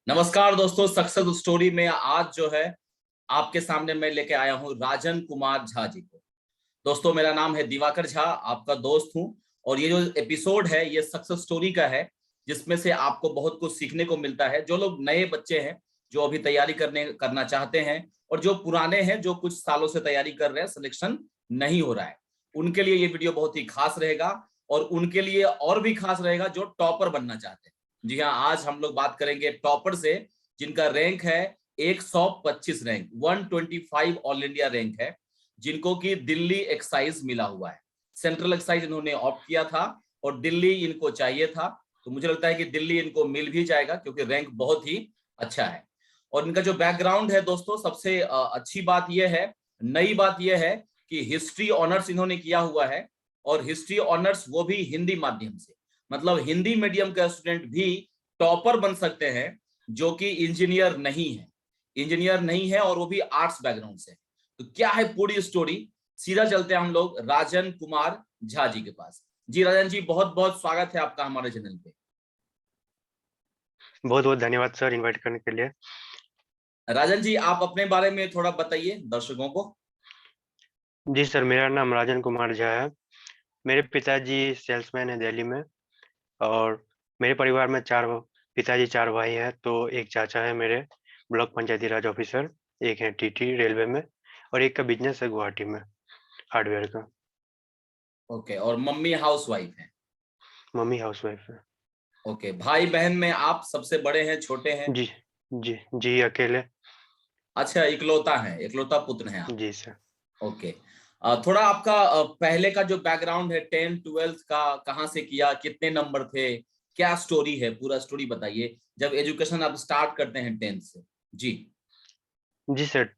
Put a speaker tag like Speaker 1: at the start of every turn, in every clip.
Speaker 1: नमस्कार दोस्तों, success story में आज जो है आपके सामने मैं लेके आया हूँ राजन कुमार झा जी को। दोस्तों, मेरा नाम है दिवाकर झा, आपका दोस्त हूँ। और ये जो एपिसोड है ये सक्सेस स्टोरी का है, जिसमें से आपको बहुत कुछ सीखने को मिलता है। जो लोग नए बच्चे हैं, जो अभी तैयारी करना चाहते हैं, और जो पुराने हैं, जो कुछ सालों से तैयारी कर रहे हैं, सिलेक्शन नहीं हो रहा है, उनके लिए ये वीडियो बहुत ही खास रहेगा। और उनके लिए और भी खास रहेगा जो टॉपर बनना चाहते हैं। जी हाँ, आज हम लोग बात करेंगे टॉपर से, जिनका रैंक है 125 रैंक, 125 ऑल इंडिया रैंक है, जिनको कि दिल्ली एक्साइज मिला हुआ है। सेंट्रल एक्साइज इन्होंने ऑप्ट किया था और दिल्ली इनको चाहिए था। तो मुझे लगता है कि दिल्ली इनको मिल भी जाएगा, क्योंकि रैंक बहुत ही अच्छा है। और इनका जो बैकग्राउंड है दोस्तों, सबसे अच्छी बात यह है, नई बात यह है कि हिस्ट्री ऑनर्स इन्होंने किया हुआ है। और हिस्ट्री ऑनर्स वो भी हिंदी माध्यम से, मतलब हिंदी मीडियम का स्टूडेंट भी टॉपर बन सकते हैं, जो कि इंजीनियर नहीं है। इंजीनियर नहीं है और वो भी आर्ट्स बैकग्राउंड से। तो क्या है पूरी स्टोरी, सीधा चलते हैं हम लोग राजन कुमार झा जी के पास। जी राजन जी, बहुत बहुत स्वागत है आपका हमारे चैनल पे।
Speaker 2: बहुत बहुत धन्यवाद सर इनवाइट करने के लिए।
Speaker 1: राजन जी, आप अपने बारे में थोड़ा बताइए दर्शकों को।
Speaker 2: जी सर, मेरा नाम राजन कुमार झा है। मेरे पिताजी सेल्समैन है दिल्ली में। और मेरे परिवार में पिताजी 4 भाई हैं। तो एक चाचा है मेरे, ब्लॉक पंचायती राज ऑफिसर। एक है टीटी रेलवे में, और एक का बिजनेस है गुवाहाटी में, हार्डवेयर का।
Speaker 1: ओके, और मम्मी हाउस वाइफ है?
Speaker 2: मम्मी हाउसवाइफ है।
Speaker 1: ओके, भाई बहन में आप सबसे बड़े हैं, छोटे हैं?
Speaker 2: जी जी जी, अकेले।
Speaker 1: अच्छा, इकलौता है, इकलौता पुत्र हैं आप?
Speaker 2: जी सर।
Speaker 1: ओके। थोड़ा आपका पहले का जो बैकग्राउंड है, 10th 12th का कहाँ से किया, कितने नंबर थे, क्या स्टोरी है, पूरा स्टोरी बताइए, जब एजुकेशन आप स्टार्ट करते हैं 10th से। जी।
Speaker 2: जी सर,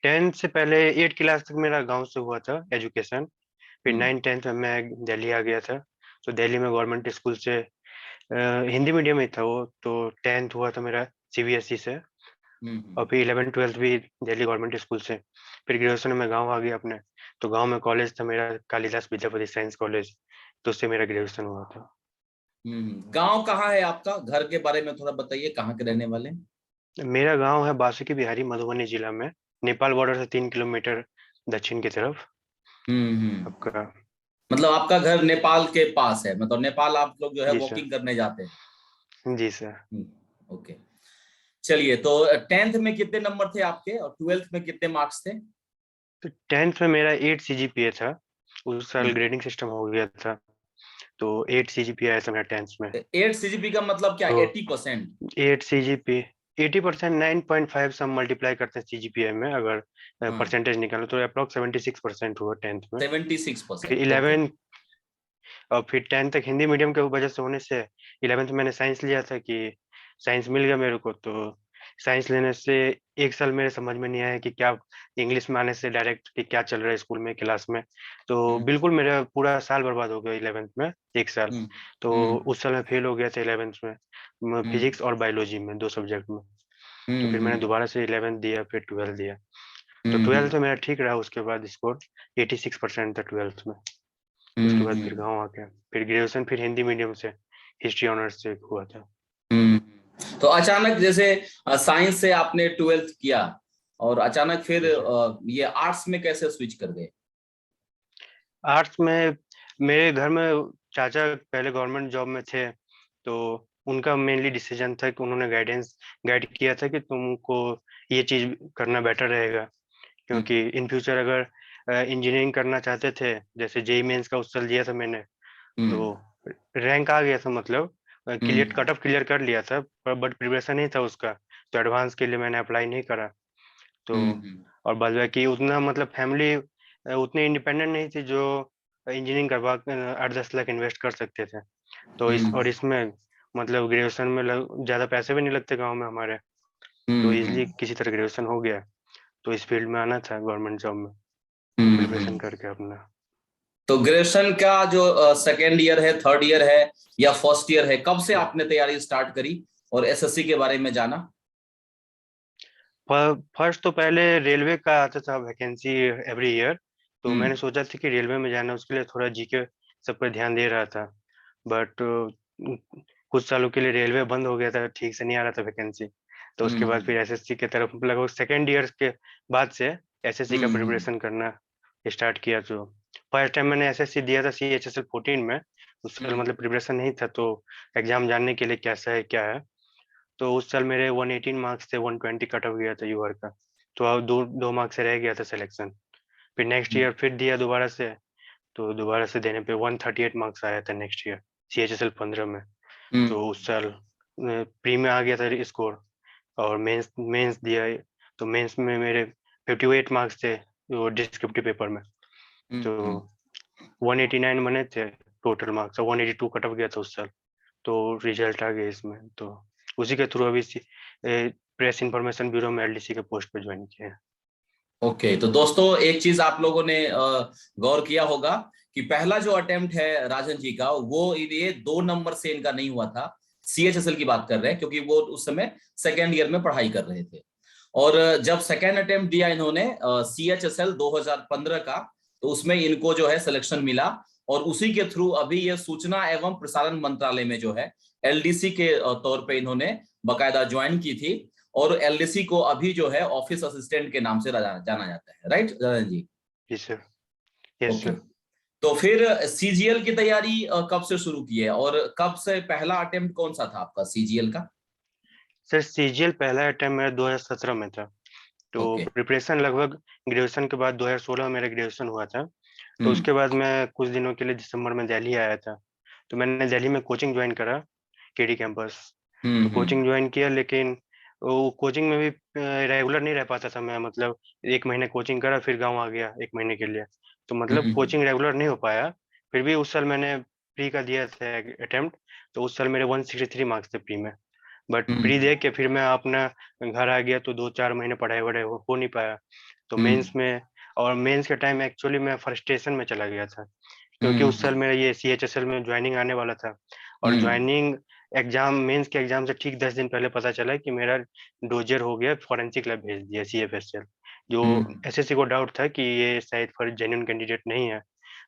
Speaker 2: 10th से पहले 8 क्लास तक मेरा गांव से हुआ था एजुकेशन। फिर
Speaker 1: हम्म
Speaker 2: 9th 10th में मैं दिल्ली आ गया था। तो दिल्ली में गवर्नमेंट स्कूल से हिंदी मीडियम ही था वो। तो 10th हुआ था मेरा सीबीएसई से। और
Speaker 1: हम्म।
Speaker 2: फिर 11th 12th भी दिल्ली गवर्नमेंट स्कूल से। फिर ग्रेजुएशन में गांव आ गया अपने। तो गांव में कॉलेज था मेरा, कालिदास विद्यापति साइंस कॉलेज। तो उससे मेरा ग्रेजुएशन हुआ था।
Speaker 1: गांव कहाँ है आपका? घर के बारे में थोड़ा बताइए, कहाँ के रहने वाले हैं?
Speaker 2: मेरा गांव है बासुकी बिहारी, मधुबनी जिला में। नेपाल बॉर्डर से 3 किलोमीटर दक्षिण की तरफ
Speaker 1: हम्म।
Speaker 2: आपका।
Speaker 1: मतलब आपका घर नेपाल के पास है, मतलब नेपाल आप लोग जो है
Speaker 2: जी सर।
Speaker 1: वॉकिंग करने जाते हैं?
Speaker 2: जी सर।
Speaker 1: ओके। चलिए, तो 10th में कितने नंबर थे आपके और 12th में कितने मार्क्स थे?
Speaker 2: तो 10th में मेरा 8 सीजीपीए था। उस साल
Speaker 1: हम्म।
Speaker 2: ग्रेडिंग सिस्टम हो गया था। तो 8 सीजीपीए आया था मेरा 10th में।
Speaker 1: 8 सीजीपी का मतलब क्या,
Speaker 2: तो
Speaker 1: 80%?
Speaker 2: 8 सीजीपी 80%, 9.5 से हम मल्टीप्लाई करते हैं सीजीपीए में। अगर
Speaker 1: हाँ,
Speaker 2: परसेंटेज निकालो तो अप्रोक्स 76% हुआ 10th में।
Speaker 1: 76%।
Speaker 2: फिर
Speaker 1: ओके।
Speaker 2: 11 और फिर 10th तक हिंदी मीडियम के वजह से होने से 11th मैंने साइंस लिया था कि साइंस मिल गया मेरे को। तो साइंस लेने से एक साल मेरे समझ में नहीं आया कि क्या, इंग्लिश में आने से डायरेक्ट कि क्या चल रहा है स्कूल में क्लास में। तो
Speaker 1: हम्म
Speaker 2: बिल्कुल मेरा पूरा साल बर्बाद हो गया 11th में, एक साल।
Speaker 1: हम्म
Speaker 2: तो
Speaker 1: हम्म
Speaker 2: उस साल मैं फेल हो गया था 11th में,
Speaker 1: हम्म
Speaker 2: फिजिक्स और बायोलॉजी में, 2 सब्जेक्ट में। तो फिर मैंने
Speaker 1: हम्म
Speaker 2: दोबारा से 11th दिया, फिर 12th दिया। तो
Speaker 1: हम्म
Speaker 2: 12th
Speaker 1: हम्म
Speaker 2: में मेरा ठीक रहा। उसके बाद स्कोर 86% था 12th में। उसके बाद फिर
Speaker 1: हम्म
Speaker 2: गाँव आ गया। फिर ग्रेजुएशन फिर हिंदी मीडियम से, हिस्ट्री ऑनर्स से हुआ था।
Speaker 1: तो अचानक जैसे साइंस से आपने 12th किया, और अचानक फिर
Speaker 2: जी सर।
Speaker 1: ये आर्ट्स में कैसे स्विच कर गए?
Speaker 2: आर्ट्स में मेरे घर में चाचा पहले गवर्नमेंट जॉब में थे। तो उनका मेनली डिसीजन था कि उन्होंने गाइड किया था कि तुमको ये चीज करना बेटर रहेगा।
Speaker 1: हम्म
Speaker 2: क्योंकि इन फ्यूचर अगर इंजीनियरिंग करना चाहते थे, जैसे जेई मेंस का उस साल दिया था मैंने। तो
Speaker 1: हम्म
Speaker 2: रैंक आ गया था, मतलब क्लियर,
Speaker 1: हम्म
Speaker 2: कट ऑफ क्लियर कर लिया था, पर बट प्रिपरेशन नहीं था उसका। तो एडवांस के लिए मैंने अप्लाई नहीं करा। तो
Speaker 1: हम्म
Speaker 2: और बाद बाकी उतना, मतलब फैमिली उतनी इंडिपेंडेंट नहीं थी जो इंजीनियरिंग करवा 8-10 लाख इन्वेस्ट कर सकते थे। तो
Speaker 1: हम्म
Speaker 2: इसमें मतलब ग्रेजुएशन में ज़्यादा पैसे भी नहीं लगते गांव में हमारे। तो इजली
Speaker 1: हम्म
Speaker 2: किसी तरह ग्रेजुएशन हो गया। तो इस फील्ड में आना था गवर्नमेंट जॉब में, प्रिपरेशन
Speaker 1: हम्म।
Speaker 2: करके अपना।
Speaker 1: तो ग्रेजुएशन का जो सेकेंड ईयर है, थर्ड ईयर है, या फर्स्ट ईयर है, कब से आपने तैयारी स्टार्ट करी और एसएससी के बारे में जाना?
Speaker 2: फर्स्ट तो पहले रेलवे का आता था वैकेंसी एवरी ईयर। तो मैंने
Speaker 1: हम्म
Speaker 2: सोचा था कि रेलवे में जाना, उसके लिए थोड़ा जीके सब पर ध्यान दे रहा था। बट कुछ सालों के लिए रेलवे बंद हो गया था, ठीक से नहीं आ रहा था वैकेंसी। तो उसके बाद फिर एसएससी की तरफ लगभग सेकेंड ईयर के बाद से एसएससी का प्रिपरेशन करना स्टार्ट किया। तो फर्स्ट टाइम मैंने एसएससी दिया था CHSL 14 में। उस साल मतलब प्रिपरेशन नहीं था, तो एग्जाम जानने के लिए कैसा है क्या है। तो उस साल मेरे 118 मार्क्स से 120 कट ऑफ गया था यूआर का। तो अब दो मार्क्स से रह गया था सिलेक्शन। फिर नेक्स्ट ईयर फिर दिया दोबारा से, तो दोबारा से देने पे 138 मार्क्स आया था नेक्स्ट ईयर CHSL 15 में। तो उस साल प्री में आ गया था स्कोर, और मेंस मेंस दिया। तो मेंस में मेरे 58 मार्क्स थे वो डिस्क्रिप्टिव पेपर में। तो 189 बने थे टोटल मार्क्स, 182 कट ऑफ गया था उस साल। तो रिजल्ट आ गया इसमें। तो उसी के थ्रू अभी प्रेस इंफॉर्मेशन ब्यूरो में एलडीसी के पोस्ट पे ज्वाइन किया है।
Speaker 1: ओके, तो दोस्तों एक चीज आप लोगों ने गौर किया होगा कि पहला जो अटेम्प्ट है राजन जी का, वो ये 2 नंबर से इनका नहीं हुआ था। CHSL की बात कर रहे हैं, क्योंकि वो उस समय सेकेंड ईयर में पढ़ाई कर रहे थे। और जब सेकेंड अटेम्प्ट दिया इन्होंने CHSL 2015 का, तो उसमें इनको जो है सिलेक्शन मिला। और उसी के थ्रू अभी ये सूचना एवं प्रसारण मंत्रालय में जो है LDC के तौर पे इन्होंने बकायदा ज्वाइन की थी। और LDC को अभी जो है ऑफिस असिस्टेंट के नाम से जाना जाता है, राइट राजन जी?
Speaker 2: जी सर। Yes
Speaker 1: okay,
Speaker 2: sir.
Speaker 1: तो फिर CGL की तैयारी कब से शुरू की है, और कब से पहला अटेम्प्ट कौन सा था आपका CGL का?
Speaker 2: सर सीजीएल पहला अटेम्प्ट मेरा 2017 में था। तो
Speaker 1: ओके।
Speaker 2: प्रिपरेशन लगभग ग्रेजुएशन के बाद 2016 में मेरा ग्रेजुएशन हुआ था। तो
Speaker 1: हम्म
Speaker 2: उसके बाद मैं कुछ दिनों के लिए दिसंबर में दिल्ली आया था। तो मैंने दिल्ली में कोचिंग ज्वाइन करा, केडी कैंपस। तो कोचिंग
Speaker 1: हम्म
Speaker 2: ज्वाइन किया, लेकिन वो कोचिंग में भी रेगुलर नहीं रह पाता था मैं। मतलब 1 महीने कोचिंग करा, फिर गाँव आ गया 1 महीने के लिए। तो मतलब
Speaker 1: हम्म
Speaker 2: कोचिंग रेगुलर नहीं हो पाया। फिर भी उस साल मैंने प्री का दिया था अटेम्प्ट। तो उस साल मेरे 163 मार्क्स थे प्री में। बट प्री
Speaker 1: हम्म
Speaker 2: दे के फिर मैं अपना घर आ गया, तो 2-4 महीने पढ़ाई वढ़ाई हो नहीं पाया। तो
Speaker 1: हम्म
Speaker 2: मेंस में, और मेंस के टाइम एक्चुअली मैं फ्रस्ट्रेशन में चला गया था, क्योंकि उस साल
Speaker 1: हम्म
Speaker 2: मेरा ये CHSL में ज्वाइनिंग आने वाला था। और
Speaker 1: हम्म
Speaker 2: ज्वाइनिंग एग्जाम, मेंस के एग्जाम से ठीक 10 दिन पहले पता चला कि मेरा डोजर हो गया, फॉरेंसिक लैब भेज दिया CFSL। जो
Speaker 1: हम्म
Speaker 2: एसएससी को डाउट था कि ये शायद फॉर जेन्युइन कैंडिडेट नहीं है।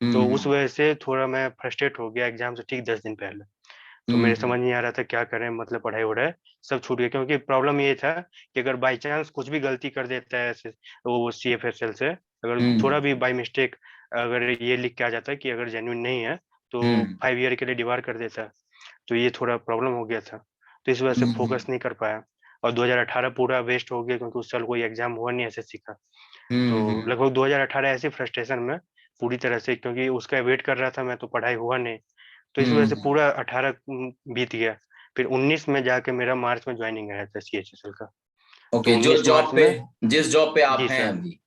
Speaker 2: तो उस
Speaker 1: हम्म
Speaker 2: वजह से थोड़ा मैं फ्रस्ट्रेट हो गया एग्जाम से ठीक 10 दिन पहले। तो मेरे समझ नहीं आ रहा था क्या करें, मतलब पढ़ाई वढ़ाई सब छूट गया। क्योंकि प्रॉब्लम ये था कि अगर बाई चांस कुछ भी गलती कर देता है ऐसे वो CFSL से, अगर
Speaker 1: हम्म
Speaker 2: थोड़ा भी बाई मिस्टेक अगर ये लिख के आ जाता है कि अगर जेन्युइन नहीं है, तो
Speaker 1: हम्म
Speaker 2: 5 ईयर के लिए डिबार कर देता है। तो ये थोड़ा प्रॉब्लम हो गया था। तो इस वजह से
Speaker 1: हम्म
Speaker 2: फोकस नहीं कर पाया। और 2018 पूरा वेस्ट हो गया, क्योंकि उस साल कोई एग्जाम हुआ नहीं एसएससी का। तो
Speaker 1: हम्म
Speaker 2: लगभग 2018 ऐसे फ्रस्ट्रेशन में पूरी तरह से, क्योंकि उसका वेट कर रहा था मैं, तो पढ़ाई हुआ नहीं। तो इस वजह से
Speaker 1: हम्म
Speaker 2: पूरा 18 बीत गया। फिर 19 में जाके मेरा मार्च में ज्वाइनिंग आया था CHSL का। तो
Speaker 1: ओके, जो
Speaker 2: 19
Speaker 1: जॉब
Speaker 2: मार्च
Speaker 1: पे,
Speaker 2: में।
Speaker 1: जिस जॉब पे आप
Speaker 2: जी
Speaker 1: हैं
Speaker 2: सर।
Speaker 1: अभी।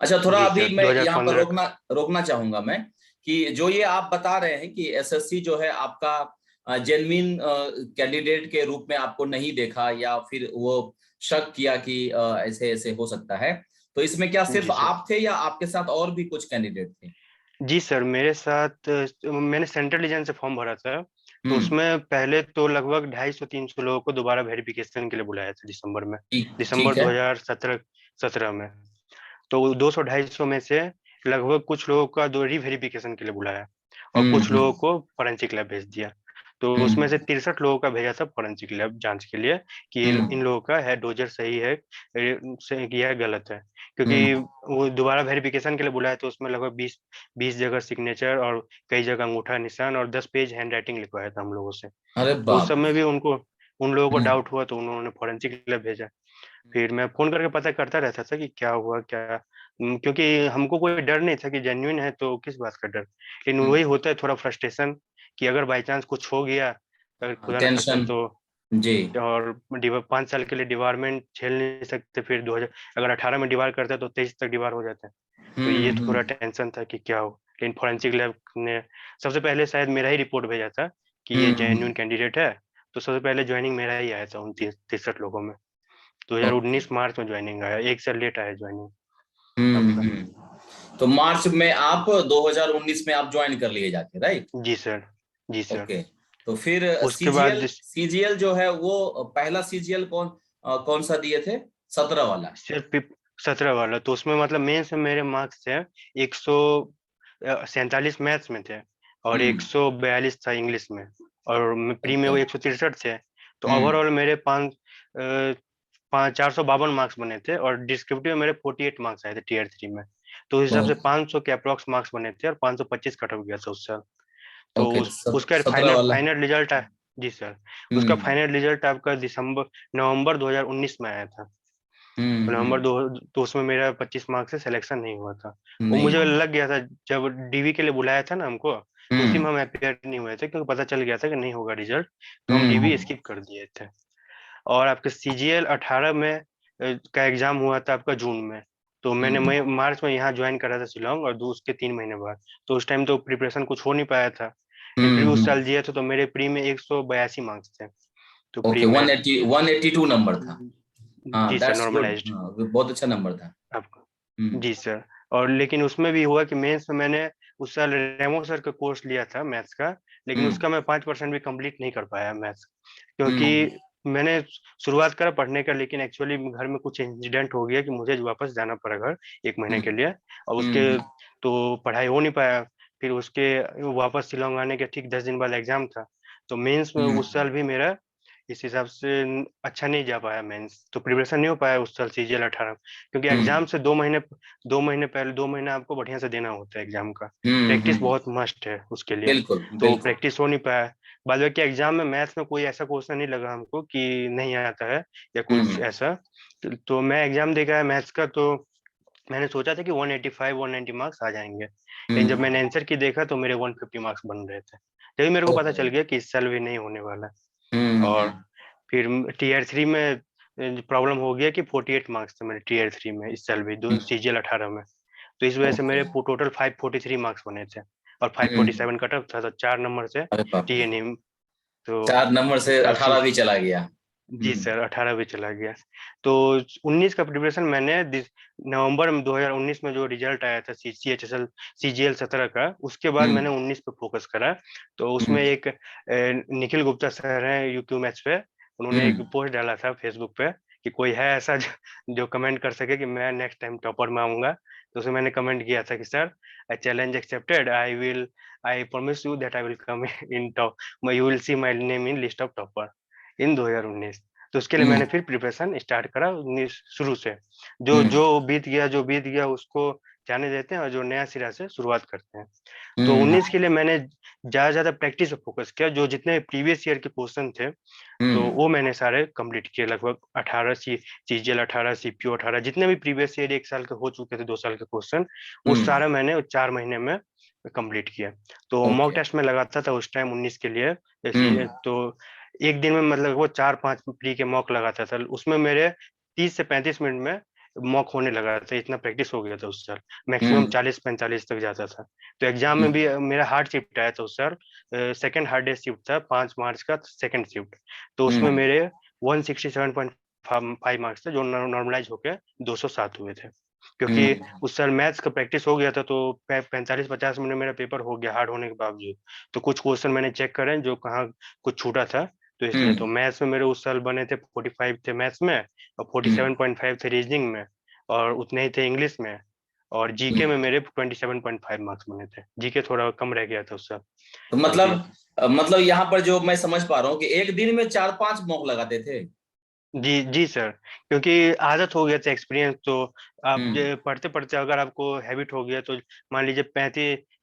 Speaker 1: अच्छा, थोड़ा
Speaker 2: जी
Speaker 1: अभी
Speaker 2: सर,
Speaker 1: मैं यहाँ पर
Speaker 2: 2015 का।
Speaker 1: रोकना रोकना चाहूंगा मैं, कि जो ये आप बता रहे हैं कि SSC जो है आपका जेन्युइन कैंडिडेट के रूप में आपको नहीं देखा, या फिर वो शक किया कि ऐसे ऐसे हो सकता है, तो इसमें क्या सिर्फ
Speaker 2: जी सर।
Speaker 1: आप थे या आपके साथ और भी कुछ कैंडिडेट थे?
Speaker 2: जी सर, मेरे साथ मैंने सेंट्रल डिवीजन से फॉर्म भरा था। तो
Speaker 1: हम्म
Speaker 2: उसमें पहले तो लगभग 250-300 लोगों को दोबारा वेरिफिकेशन के लिए बुलाया था दिसंबर में।
Speaker 1: ठीक
Speaker 2: दिसंबर
Speaker 1: ठीक है।
Speaker 2: 2017 में। तो 200-250 में से लगभग कुछ लोगों का दो रीवेरिफिकेशन के लिए बुलाया, और कुछ लोगों
Speaker 1: हम्म
Speaker 2: को फॉरेंसिक लैब भेज दिया। तो उसमें से 63 लोगों का भेजा था फॉरेंसिक लैब जांच के लिए कि इन
Speaker 1: हम्म
Speaker 2: लोगों का है डोजर सही है, सही किया है, गलत है। क्योंकि
Speaker 1: हम्म
Speaker 2: वो दोबारा वेरिफिकेशन के लिए बुलाया, तो उसमें लगभग 20 जगह सिग्नेचर और कई जगह अंगूठा निशान और 10 पेज हैंड राइटिंग लिखवाया था हम लोगों से।
Speaker 1: अरे
Speaker 2: तो उस
Speaker 1: बाप
Speaker 2: समय
Speaker 1: रे।
Speaker 2: भी उन लोगों को
Speaker 1: हम्म
Speaker 2: डाउट हुआ, तो उन्होंने फॉरेंसिक लैब भेजा। फिर मैं फोन करके पता करता रहता था कि क्या हुआ क्या। क्योंकि हमको कोई डर नहीं था कि जेन्युइन है, तो किस बात का डर। लेकिन वही
Speaker 1: हम्म
Speaker 2: होता है थोड़ा फ्रस्ट्रेशन, कि अगर बाई चांस कुछ हो गया, अगर खुदा ना खास्ता,
Speaker 1: टेंशन।
Speaker 2: तो।
Speaker 1: जी।
Speaker 2: और 5 साल के लिए डिबारमेंट झेल नहीं सकते। फिर 2000 अगर 18 में डिबार करते हैं तो 23 तक डिबार हो जाता है। तो ये थोड़ा
Speaker 1: हम्म
Speaker 2: टेंशन था कि क्या हो। लेकिन फॉरेंसिक लैब ने सबसे पहले शायद मेरा ही रिपोर्ट भेजा था कि ये जेन्युइन
Speaker 1: हम्म
Speaker 2: कैंडिडेट है। तो सबसे पहले ज्वाइनिंग मेरा ही आया था उन 63 लोगों में।
Speaker 1: ओके।
Speaker 2: 2019 मार्च में ज्वाइनिंग आया, 1 साल लेट आया ज्वाइनिंग आपका।
Speaker 1: तो मार्च में आप 2019 में आप ज्वाइन कर लिए जाके, राइट?
Speaker 2: जी सर। जी सर।
Speaker 1: ओके, तो फिर
Speaker 2: उसके बाद
Speaker 1: सीजीएल जो है वो पहला सीजीएल कौन सा दिए थे? 17 वाला?
Speaker 2: सिर्फ 17 वाला, तो उसमें मतलब मेंस में मेरे मार्क्स थे 147 मैथ्स में थे, और
Speaker 1: हम्म
Speaker 2: 142 था इंग्लिश में। और प्री में
Speaker 1: ओके।
Speaker 2: वो 163 थे। तो
Speaker 1: हम्म
Speaker 2: ओवरऑल मेरे 452 मार्क्स बने थे और डिस्क्रिप्टिव में मेरे 48 मार्क्स आए थे टीयर 3 में। तो उस हिसाब से 500 के अप्रोक्स मार्क्स बने थे और 525 कट ऑफ गया था उससे। तो
Speaker 1: ओके,
Speaker 2: उसका
Speaker 1: 17
Speaker 2: फाइनल
Speaker 1: वाला।
Speaker 2: फाइनल रिजल्ट है। जी सर। उसका
Speaker 1: हम्म
Speaker 2: फाइनल रिजल्ट आपका नवंबर 2019 में आया था। तो नवंबर
Speaker 1: हम्म।
Speaker 2: दो तो उसमें मेरा 25 मार्क्स से सिलेक्शन नहीं हुआ था। वो
Speaker 1: नहीं
Speaker 2: मुझे
Speaker 1: हुआ।
Speaker 2: लग गया था जब डीवी के लिए बुलाया था ना हमको, तो उसी
Speaker 1: हम्म
Speaker 2: में हम अपेयर नहीं हुए थे क्योंकि पता चल गया था कि नहीं होगा रिजल्ट। तो हम डीवी
Speaker 1: हम्म
Speaker 2: स्किप कर दिए थे। और आपके सीजीएल 18 में का एग्जाम हुआ था आपका जून में। तो मैंने
Speaker 1: हम्म
Speaker 2: मार्च में यहाँ ज्वाइन करा था शिलोंग, और उसके 3 महीने बाद तो उस टाइम तो प्रिपरेशन कुछ हो नहीं पाया था। लेकिन फिर भी उस साल
Speaker 1: हम्म।
Speaker 2: दिए थे तो मेरे प्री में 182 मार्क्स थे। तो प्री
Speaker 1: ओके,
Speaker 2: में
Speaker 1: 180 182 नंबर था। हाँ,
Speaker 2: जी सर,
Speaker 1: दैट्स गुड।
Speaker 2: नॉर्मलाइज्ड
Speaker 1: हाँ, वो बहुत अच्छा नंबर था।
Speaker 2: आपको। जी सर। और लेकिन उसमें भी हुआ कि मेंस में मैंने उस साल रेमो सर का कोर्स लिया था मैथ्स का, लेकिन
Speaker 1: हम्म
Speaker 2: उसका मैं 5% भी कंप्लीट नहीं कर पाया मैथ्स। क्योंकि
Speaker 1: हम्म
Speaker 2: मैंने शुरुआत करा पढ़ने का, लेकिन एक्चुअली घर में कुछ इंसिडेंट हो गया कि मुझे वापस जाना पड़ा घर 1 महीने के
Speaker 1: हम्म
Speaker 2: लिए। और उसके
Speaker 1: हम्म
Speaker 2: तो पढ़ाई हो नहीं पाया। फिर उसके वापस शिलोंग आने के ठीक 10 दिन बाद एग्जाम था। तो मेंस में
Speaker 1: हम्म
Speaker 2: उस साल भी मेरा इस हिसाब से अच्छा नहीं जा पाया मेंस, तो प्रिपरेशन नहीं हो पाया उस साल सीजीएल 18। क्योंकि
Speaker 1: हम्म
Speaker 2: एग्जाम से 2 महीने पहले 2 महीना आपको बढ़िया से देना होता है एग्जाम का। प्रैक्टिस
Speaker 1: हम्म।
Speaker 2: बहुत मस्ट है उसके लिए।
Speaker 1: बिल्कुल
Speaker 2: तो
Speaker 1: बिल्कुल।
Speaker 2: प्रैक्टिस हो नहीं पाया। बाद बाकी एग्जाम में मैथ्स में कोई ऐसा क्वेश्चन नहीं लगा हमको कि नहीं आता है या कुछ
Speaker 1: हम्म
Speaker 2: ऐसा। तो मैं एग्जाम दे गया मैथ्स का, तो मैंने सोचा था कि 185 190 मार्क्स आ जाएंगे, लेकिन जब
Speaker 1: हम्म।
Speaker 2: मैंने आंसर की देखा तो मेरे 150 मार्क्स बन रहे थे। तभी मेरे को पता
Speaker 1: ओहो।
Speaker 2: चल गया कि इस साल भी नहीं होने वाला। और
Speaker 1: हम्म।
Speaker 2: फिर टीयर 3 में प्रॉब्लम हो गया कि 48 मार्क्स थे मेरे टीयर 3 में इस साल भी, दो
Speaker 1: हम्म,
Speaker 2: सीजीएल 18 में। तो इस वजह से
Speaker 1: ओके।
Speaker 2: मेरे टोटल 543 मार्क्स बने थे और
Speaker 1: हम्म।
Speaker 2: 547 कट ऑफ था, तो 4 नंबर से
Speaker 1: अरे बाप रे,
Speaker 2: टीएनएम। तो
Speaker 1: 4 नंबर से
Speaker 2: तो
Speaker 1: 18 भी चला गया।
Speaker 2: जी सर, 18 भी चला गया। तो 19 का प्रिपरेशन मैंने नवंबर में 2019 में जो रिजल्ट आया था सीजीएचएसएल सीजीएल 17 का, उसके बाद मैंने
Speaker 1: हम्म
Speaker 2: 19 पे फोकस करा। तो उसमें
Speaker 1: हम्म
Speaker 2: एक निखिल गुप्ता सर हैं यूट्यूब मैथ्स पे, उन्होंने एक
Speaker 1: हम्म
Speaker 2: पोस्ट डाला था फेसबुक पे कि कोई है ऐसा जो कमेंट कर सके कि मैं नेक्स्ट टाइम टॉपर में आऊंगा। तो उसमें मैंने कमेंट किया था कि sir, I challenge accepted, I promise you that I will come in top, you will see my name in list of topper in 2019। तो उसके लिए मैंने
Speaker 1: हम्म
Speaker 2: फिर प्रिपरेशन स्टार्ट करा शुरू से। जो
Speaker 1: हम्म
Speaker 2: जो बीत गया उसको जाने देते हैं और जो नया सिरा से शुरुआत करते हैं। तो
Speaker 1: हम्म
Speaker 2: 19 के लिए मैंने ज्यादा ज्यादा प्रैक्टिस पे फोकस किया। जो जितने प्रीवियस ईयर के क्वेश्चन थे तो
Speaker 1: हम्म
Speaker 2: वो मैंने सारे कंप्लीट किए, लगभग 18 सीजीएल 18 सीपीयू 18 जितने भी प्रीवियस ईयर 1 साल के हो चुके थे 2 साल के क्वेश्चन, वो
Speaker 1: हम्म,
Speaker 2: सारा मैंने 4 महीने में कंप्लीट किया। तो मॉक
Speaker 1: ओके।
Speaker 2: टेस्ट में लगाता था उस टाइम 19 के लिए
Speaker 1: हम्म
Speaker 2: तो एक दिन में मतलब वो 4-5 प्री के मॉक लगाता था, उसमें मेरे 30 से 35 मिनट में मॉक होने लगा था, इतना प्रैक्टिस हो गया था उस साल। मैक्सिमम
Speaker 1: हम्म
Speaker 2: 40-45 तक जाता था। तो एग्जाम में
Speaker 1: हम्म
Speaker 2: भी मेरा हार्ड शिफ्ट आया था उस साल। सेकेंड हार्डेस्ट शिफ्ट था 5 मार्च का सेकेंड शिफ्ट। तो उसमें
Speaker 1: हम्म
Speaker 2: मेरे 167.5 मार्क्स थे जो नॉर्मलाइज होकर 207 हुए थे। क्योंकि
Speaker 1: हम्म
Speaker 2: उस साल मैथ्स का प्रैक्टिस हो गया था, तो 45-50 मिनट में मेरा पेपर हो गया हार्ड होने के बावजूद। तो कुछ क्वेश्चन मैंने चेक करे जो कहाँ कुछ छूटा था, तो इसलिए तो
Speaker 1: हम्म
Speaker 2: मैथ्स में मेरे उस साल बने थे 45 थे मैथ्स में, और
Speaker 1: हम्म
Speaker 2: 47.5 थे रीजनिंग में, और उतने ही थे इंग्लिश में। और जीके
Speaker 1: हम्म।
Speaker 2: में मेरे 27.5 मार्क्स बने थे, जीके थोड़ा कम रह गया था उस साल।
Speaker 1: तो
Speaker 2: क्योंकि
Speaker 1: मतलब यहाँ पर जो मैं समझ पा रहा हूँ कि एक दिन में 4-5 मॉक लगाते थे।
Speaker 2: जी जी सर, क्योंकि आदत हो गया था, एक्सपीरियंस तो आप
Speaker 1: हम्म
Speaker 2: पढ़ते पढ़ते अगर आपको हैबिट हो गया तो मान लीजिए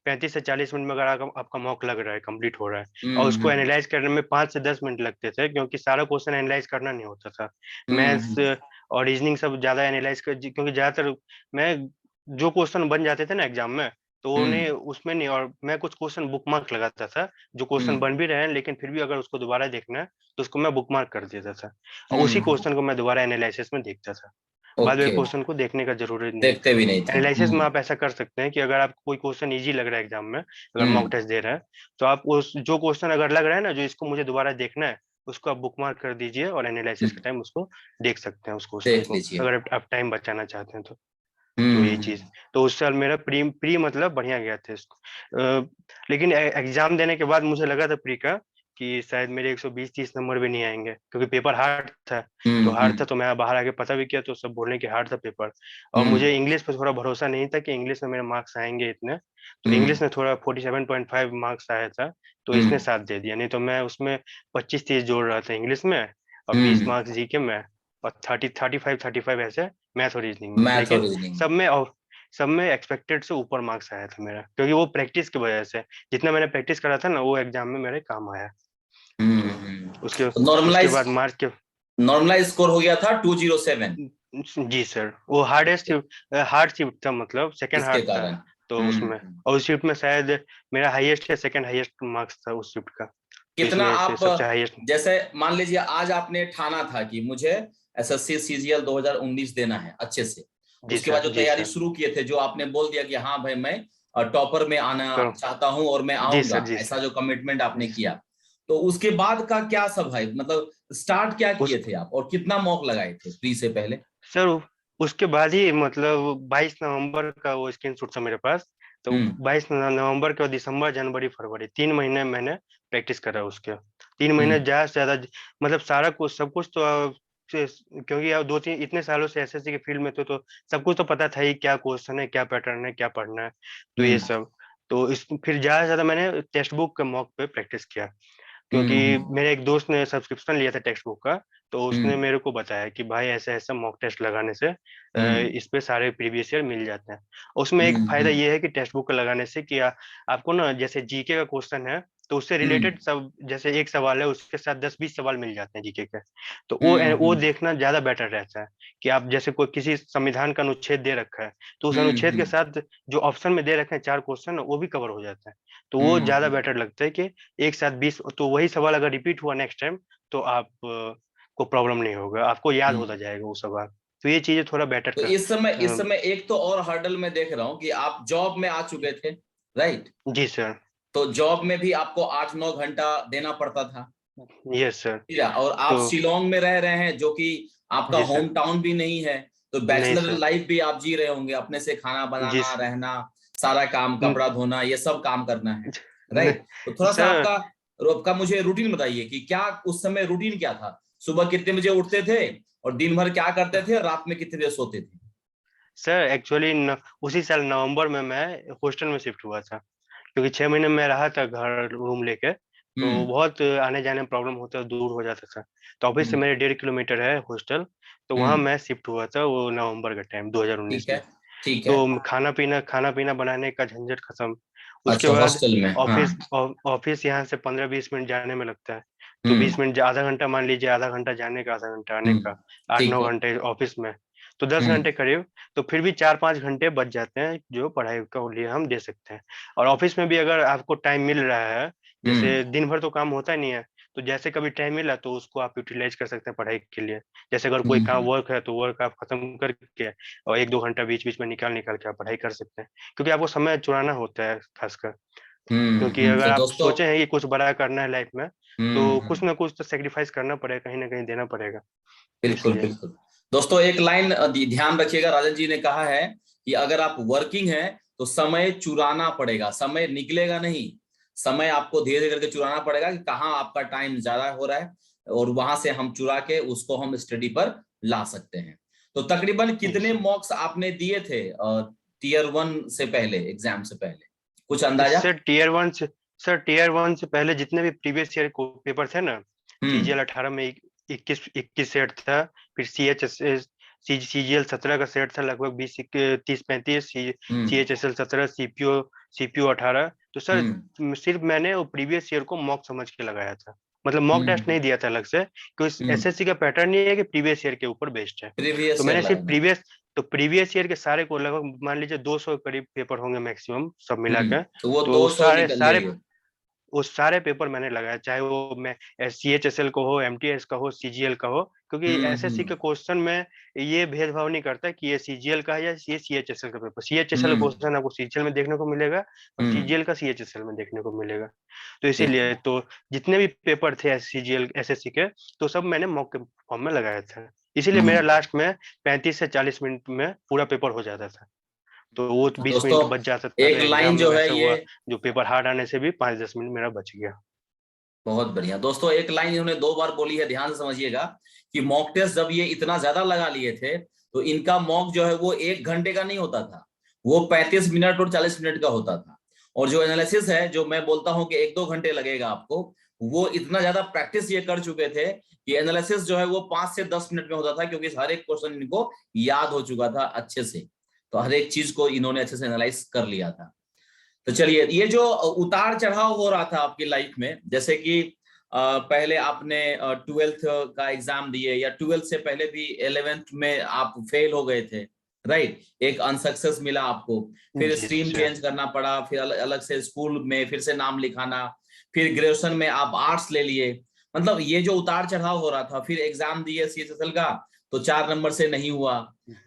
Speaker 2: 35 से 40 मिनट में अगर आपका मॉक लग रहा है, कंप्लीट हो रहा है, और उसको
Speaker 1: हम्म
Speaker 2: एनालाइज करने में 5 से 10 मिनट लगते थे, क्योंकि सारा क्वेश्चन एनालाइज करना नहीं होता था। मैथ्स
Speaker 1: हम्म
Speaker 2: और रीजनिंग सब ज्यादा एनालाइज कर, क्योंकि ज्यादातर मैं जो क्वेश्चन बन जाते थे ना एग्जाम में, तो उन्हें
Speaker 1: हम्म
Speaker 2: उसमें नहीं, और मैं कुछ क्वेश्चन बुक मार्क लगाता था। जो क्वेश्चन
Speaker 1: हम्म
Speaker 2: बन भी रहे हैं लेकिन फिर भी अगर उसको दोबारा देखना है तो उसको मैं बुक मार्क कर देता था, और उसी
Speaker 1: हम्म,
Speaker 2: क्वेश्चन को मैं दोबारा एनालिसिस में देखता था। बाद में
Speaker 1: ओके।
Speaker 2: क्वेश्चन को देखने का जरूरत नहीं
Speaker 1: देखते
Speaker 2: था।
Speaker 1: भी नहीं थे।
Speaker 2: एनालिसिस में आप ऐसा कर सकते हैं कि अगर आप कोई क्वेश्चन इजी लग रहा है एग्जाम में, अगर मॉक
Speaker 1: हम्म
Speaker 2: टेस्ट दे रहा है, तो आप उस जो क्वेश्चन अगर लग रहा है ना जो इसको मुझे दोबारा देखना है, उसको आप बुक मार्क कर दीजिए और एनालिसिस के
Speaker 1: हम्म,
Speaker 2: टाइम उसको देख सकते हैं उस क्वेश्चन
Speaker 1: देख
Speaker 2: को,
Speaker 1: लीजिए।
Speaker 2: अगर आप टाइम बचाना चाहते हैं तो। ये चीज,
Speaker 1: हम्म
Speaker 2: तो उस साल मेरा प्री प्री मतलब बढ़िया गया था इसको। लेकिन एग्जाम देने के बाद मुझे लगा था प्री का कि शायद मेरे 120-30 नंबर भी नहीं आएंगे, क्योंकि पेपर हार्ड था। तो हार्ड था,
Speaker 1: हम्म
Speaker 2: तो मैं बाहर आके पता भी किया तो सब बोलने कि हार्ड था पेपर। और मुझे
Speaker 1: हम्म
Speaker 2: इंग्लिश पे थोड़ा भरोसा नहीं था कि इंग्लिश में मेरे मार्क्स आएंगे इतने। तो
Speaker 1: हम्म
Speaker 2: इंग्लिश में थोड़ा 47.5 मार्क्स आया था, तो
Speaker 1: हम्म
Speaker 2: इसने साथ दे दिया, नहीं तो मैं उसमें 25-30 जोड़ रहा था इंग्लिश में और 20
Speaker 1: हम्म
Speaker 2: मार्क्स जीके में। और 35 ऐसे मैथ और रीजनिंग में,
Speaker 1: मैथ और
Speaker 2: लेकिन
Speaker 1: रीजनिंग।
Speaker 2: सब में एक्सपेक्टेड से ऊपर मार्क्स आया था मेरा, क्योंकि वो प्रैक्टिस की वजह से जितना मैंने प्रैक्टिस करा था ना, वो एग्जाम में मेरे काम आया। तो उसके
Speaker 1: तो
Speaker 2: उसके
Speaker 1: नॉर्मलाइज
Speaker 2: बाद मार्च के
Speaker 1: नॉर्मलाइज स्कोर हो गया था 207।
Speaker 2: जी सर, वो हार्ड शिफ्ट था, मतलब सेकंड
Speaker 1: इसके
Speaker 2: हार्ड था।
Speaker 1: कारण।
Speaker 2: तो उसमें, और उस शिफ्ट में शायद मेरा हाईएस्ट या सेकंड हाईएस्ट मार्क्स था उस शिफ्ट का, तो
Speaker 1: कितना
Speaker 2: इसमें से
Speaker 1: आप,
Speaker 2: सबसे हाईएस्ट।
Speaker 1: जैसे मान लीजिए आज आपने ठाना था कि मुझे एसएससी सीजीएल 2019 देना है अच्छे से,
Speaker 2: जी
Speaker 1: उसके बाद
Speaker 2: सर,
Speaker 1: जो
Speaker 2: जी
Speaker 1: तैयारी
Speaker 2: सर।
Speaker 1: शुरू किए थे, जो आपने बोल दिया कि हाँ भाई मैं टॉपर में आना
Speaker 2: तो
Speaker 1: चाहता हूं और मैं
Speaker 2: जी
Speaker 1: आऊंगा,
Speaker 2: सर, जी
Speaker 1: ऐसा
Speaker 2: सर।
Speaker 1: जो कमिटमेंट आपने
Speaker 2: जी
Speaker 1: किया,
Speaker 2: सर।
Speaker 1: तो उसके बाद का क्या सब है, मतलब स्टार्ट क्या
Speaker 2: उस
Speaker 1: किए थे आप और कितना मॉक लगाए थे प्री से पहले?
Speaker 2: सर उसके बाद ही, मतलब 22 नवंबर का वो स्क्रीनशॉट था मेरे पास। तो
Speaker 1: हम्म
Speaker 2: 22 नवंबर के बाद दिसंबर, जनवरी, फरवरी 3 महीने मैंने प्रैक्टिस करा उसके। 3 महीने
Speaker 1: हम्म
Speaker 2: ज्यादा से ज्यादा, मतलब सारा कुछ सब कुछ तो क्योंकि अब 2-3 इतने सालों से एसएससी के फील्ड में तो सब कुछ तो पता था ही, क्या क्वेश्चन है, क्या पैटर्न है, क्या पढ़ना है, तो ये
Speaker 1: हम्म
Speaker 2: सब। तो इस फिर ज्यादा से ज्यादा मैंने टेक्स्ट बुक के मॉक पे प्रैक्टिस किया, क्योंकि
Speaker 1: हम्म
Speaker 2: मेरे एक दोस्त ने सब्सक्रिप्शन लिया था टेक्स्ट बुक का। तो उसने
Speaker 1: हम्म
Speaker 2: मेरे को बताया कि भाई ऐसा ऐसा मॉक टेस्ट लगाने से
Speaker 1: हम्म
Speaker 2: इस पे सारे प्रीवियस ईयर मिल जाते हैं। उसमें एक फायदा
Speaker 1: हम्म
Speaker 2: ये है कि टेक्स्ट बुक का लगाने से कि आपको ना, जैसे जीके का क्वेश्चन है तो उससे
Speaker 1: हम्म
Speaker 2: रिलेटेड सब, जैसे एक सवाल है उसके साथ 10-20 सवाल मिल जाते हैं जीके के। तो वो
Speaker 1: हम्म
Speaker 2: देखना ज्यादा बेटर रहता है, कि आप जैसे कोई किसी संविधान का अनुच्छेद दे रखा है, तो उस अनुच्छेद के
Speaker 1: हम्म
Speaker 2: साथ जो ऑप्शन में दे रखे हैं 4 क्वेश्चन, वो भी कवर हो जाता है। तो वो ज्यादा
Speaker 1: हम्म
Speaker 2: बेटर लगता है कि एक साथ 20, तो वही सवाल अगर रिपीट हुआ नेक्स्ट टाइम, तो आप को प्रॉब्लम नहीं होगा, आपको याद होता
Speaker 1: हम्म।
Speaker 2: जाएगा वो सवाल। तो ये चीजें थोड़ा बेटर
Speaker 1: तो
Speaker 2: कर।
Speaker 1: इस समय एक तो और हर्डल में देख रहा हूँ कि आप जॉब में आ चुके थे, राइट?
Speaker 2: जी सर।
Speaker 1: तो जॉब में भी आपको 8-9 घंटा देना पड़ता था,
Speaker 2: यस सर।
Speaker 1: ठीक है, और आप
Speaker 2: तो
Speaker 1: शिलोंग में रह रहे हैं जो कि आपका
Speaker 2: जी
Speaker 1: होम
Speaker 2: सर।
Speaker 1: टाउन भी नहीं है। तो
Speaker 2: नहीं
Speaker 1: बैचलर
Speaker 2: सर।
Speaker 1: लाइफ भी आप जी रहे होंगे, अपने से खाना
Speaker 2: जी
Speaker 1: बनाना,
Speaker 2: सर।
Speaker 1: रहना, सारा काम,
Speaker 2: न-
Speaker 1: कपड़ा धोना, ये सब काम करना है,
Speaker 2: न-
Speaker 1: राइट? तो थोड़ा सा
Speaker 2: सर,
Speaker 1: आपका मुझे रूटीन बताइए कि क्या उस समय रूटीन क्या था, सुबह कितने बजे उठते थे और दिन भर क्या करते थे, और रात में कितने बजे सोते थे?
Speaker 2: सर एक्चुअली उसी साल नवंबर में मैं हॉस्टल में शिफ्ट हुआ था, क्योंकि 6 महीने में रहा था घर रूम लेके। तो
Speaker 1: हम्म
Speaker 2: बहुत आने जाने में प्रॉब्लम होता, दूर हो जाता था। तो ऑफिस से
Speaker 1: हम्म
Speaker 2: मेरे 1.5 किलोमीटर है हॉस्टल। तो वहाँ
Speaker 1: हम्म
Speaker 2: मैं शिफ्ट हुआ था वो नवंबर के टाइम 2019
Speaker 1: ठीक है,
Speaker 2: में।
Speaker 1: ठीक है।
Speaker 2: तो खाना पीना बनाने का झंझट खत्म। उसके
Speaker 1: अच्छा,
Speaker 2: बाद
Speaker 1: हॉस्टल में, हाँ।
Speaker 2: ऑफिस यहाँ से 15-20 मिनट जाने में लगता है। तो
Speaker 1: हम्म
Speaker 2: 20 मिनट, आधा घंटा मान लीजिए, आधा घंटा जाने का, आधा घंटा आने का, आठ
Speaker 1: ठीक
Speaker 2: नौ
Speaker 1: है।
Speaker 2: घंटे ऑफिस में, तो 10 घंटे
Speaker 1: हम्म
Speaker 2: करीब। तो फिर भी 4-5 घंटे बच जाते हैं जो पढ़ाई के लिए हम दे सकते हैं। और ऑफिस में भी अगर आपको टाइम मिल रहा है,
Speaker 1: हम्म
Speaker 2: जैसे दिन भर तो काम होता नहीं है, तो जैसे कभी टाइम मिला तो उसको आप यूटिलाइज कर सकते हैं पढ़ाई के लिए। जैसे अगर कोई काम
Speaker 1: हम्म
Speaker 2: वर्क है तो वर्क आप खत्म करके, और 1-2 घंटा बीच बीच में निकाल निकाल के आप पढ़ाई कर सकते हैं, क्योंकि आपको समय चुराना होता है खासकर। क्योंकि अगर
Speaker 1: तो
Speaker 2: आप
Speaker 1: दोस्तों,
Speaker 2: सोचे हैं कि कुछ बड़ा करना है लाइफ में, तो कुछ
Speaker 1: हम्म,
Speaker 2: ना कुछ तो सेक्रीफाइस करना पड़ेगा, कहीं ना कहीं देना पड़ेगा। तो
Speaker 1: बिल्कुल
Speaker 2: इसलिए।
Speaker 1: बिल्कुल। दोस्तों एक लाइन ध्यान रखिएगा, राजन जी ने कहा है कि अगर आप वर्किंग हैं तो समय चुराना पड़ेगा, समय निकलेगा नहीं। समय आपको धीरे धीरे करके चुराना पड़ेगा कि कहाँ आपका टाइम ज्यादा हो रहा है, और वहां से हम चुरा के उसको हम स्टडी पर ला सकते हैं। तो तकरीबन
Speaker 2: जी
Speaker 1: कितने
Speaker 2: सर।
Speaker 1: मॉक्स आपने दिए थे टीयर 1 से पहले, एग्जाम से पहले, कुछ अंदाजा?
Speaker 2: सर टीयर 1 से पहले जितने भी प्रीवियस ईयर पेपर थे ना,
Speaker 1: हम्म
Speaker 2: सीजीएल 18 में 21 सेट था। फिर सीजीएल 17 का सेट था, लगभग 20, 30, 35।
Speaker 1: हम्म
Speaker 2: सीएचएसएल 17, सीपीओ 18। तो सर
Speaker 1: हम्म
Speaker 2: सिर्फ मैंने वो प्रीवियस ईयर को मॉक समझ के लगाया था, मतलब मॉक टेस्ट
Speaker 1: हम्म
Speaker 2: नहीं दिया था अलग से, क्योंकि
Speaker 1: हम्म
Speaker 2: एसएससी का पैटर्न ये है कि प्रीवियस ईयर के ऊपर बेस्ड है। तो
Speaker 1: प्रीवियस ईयर
Speaker 2: मैंने सिर्फ
Speaker 1: लगाना है।
Speaker 2: प्रीवियस ईयर के सारे को, लगभग मान लीजिए 200 करीब पेपर होंगे मैक्सिमम सब मिला के।
Speaker 1: तो वो
Speaker 2: तो
Speaker 1: 200 निकल जाइए।
Speaker 2: वो सारे पेपर मैंने लगाया, चाहे वो मैं सीएचएसएल का हो, एमटीएस का हो, सीजीएल का हो, क्योंकि एसएससी के
Speaker 1: हम्म
Speaker 2: क्वेश्चन में ये भेदभाव नहीं करता कि ये सीजीएल का है या ये सीएचएसएल का पेपर। सीएचएसएल का
Speaker 1: हम्म
Speaker 2: क्वेश्चन आपको सीजीएल में देखने को मिलेगा, और
Speaker 1: हम्म
Speaker 2: सीजीएल का सीएचएसएल में देखने को मिलेगा। तो
Speaker 1: बिल्कुल।
Speaker 2: इसीलिए तो जितने भी पेपर थे सीजीएल एसएससी के, तो सब मैंने मॉक के फॉर्म में लगाया था। इसीलिए मेरा
Speaker 1: हम्म
Speaker 2: लास्ट में 35 से 40 मिनट में पूरा पेपर हो जाता था। तो वो
Speaker 1: तो
Speaker 2: 20 मिनट
Speaker 1: दोस्तों
Speaker 2: बच जाता था, तो
Speaker 1: एक
Speaker 2: एग्जाम
Speaker 1: लाइन
Speaker 2: में
Speaker 1: जो है
Speaker 2: वैसे
Speaker 1: ये,
Speaker 2: हुआ, जो पेपर हार्ड आने से भी 5-10 मिनट मेरा बच गया।
Speaker 1: बहुत बढ़िया दोस्तों, एक लाइन इन्होंने 2 बार बोली है, ध्यान से समझिएगा कि मॉक टेस्ट जब ये इतना ज्यादा लगा लिए थे, तो इनका मॉक जो है वो 1 घंटे का नहीं होता था, वो 35 मिनट और 40 मिनट का होता था। और जो एनालिसिस है, जो मैं बोलता हूं कि 1-2 घंटे लगेगा आपको, वो इतना ज्यादा प्रैक्टिस ये कर चुके थे कि एनालिसिस जो है वो 5 से 10 मिनट में होता था, क्योंकि हर एक क्वेश्चन इनको याद हो चुका था अच्छे से। तो हर एक चीज को इन्होंने अच्छे से एनालाइज कर लिया था। तो चलिए, ये जो उतार चढ़ाव हो रहा था आपकी लाइफ में, जैसे कि पहले आपने 12th का एग्जाम दिए, या 12th से पहले भी 11th में आप फेल हो गए थे, राइट? एक अनसक्सेस मिला आपको, फिर
Speaker 2: जी
Speaker 1: स्ट्रीम
Speaker 2: सर।
Speaker 1: चेंज करना पड़ा, फिर अलग से स्कूल में फिर से नाम लिखाना, फिर ग्रेजुएशन में आप आर्ट्स ले लिए। मतलब ये जो उतार चढ़ाव हो रहा था, फिर एग्जाम दिए सीएसएसएल का, तो 4 नंबर से नहीं हुआ।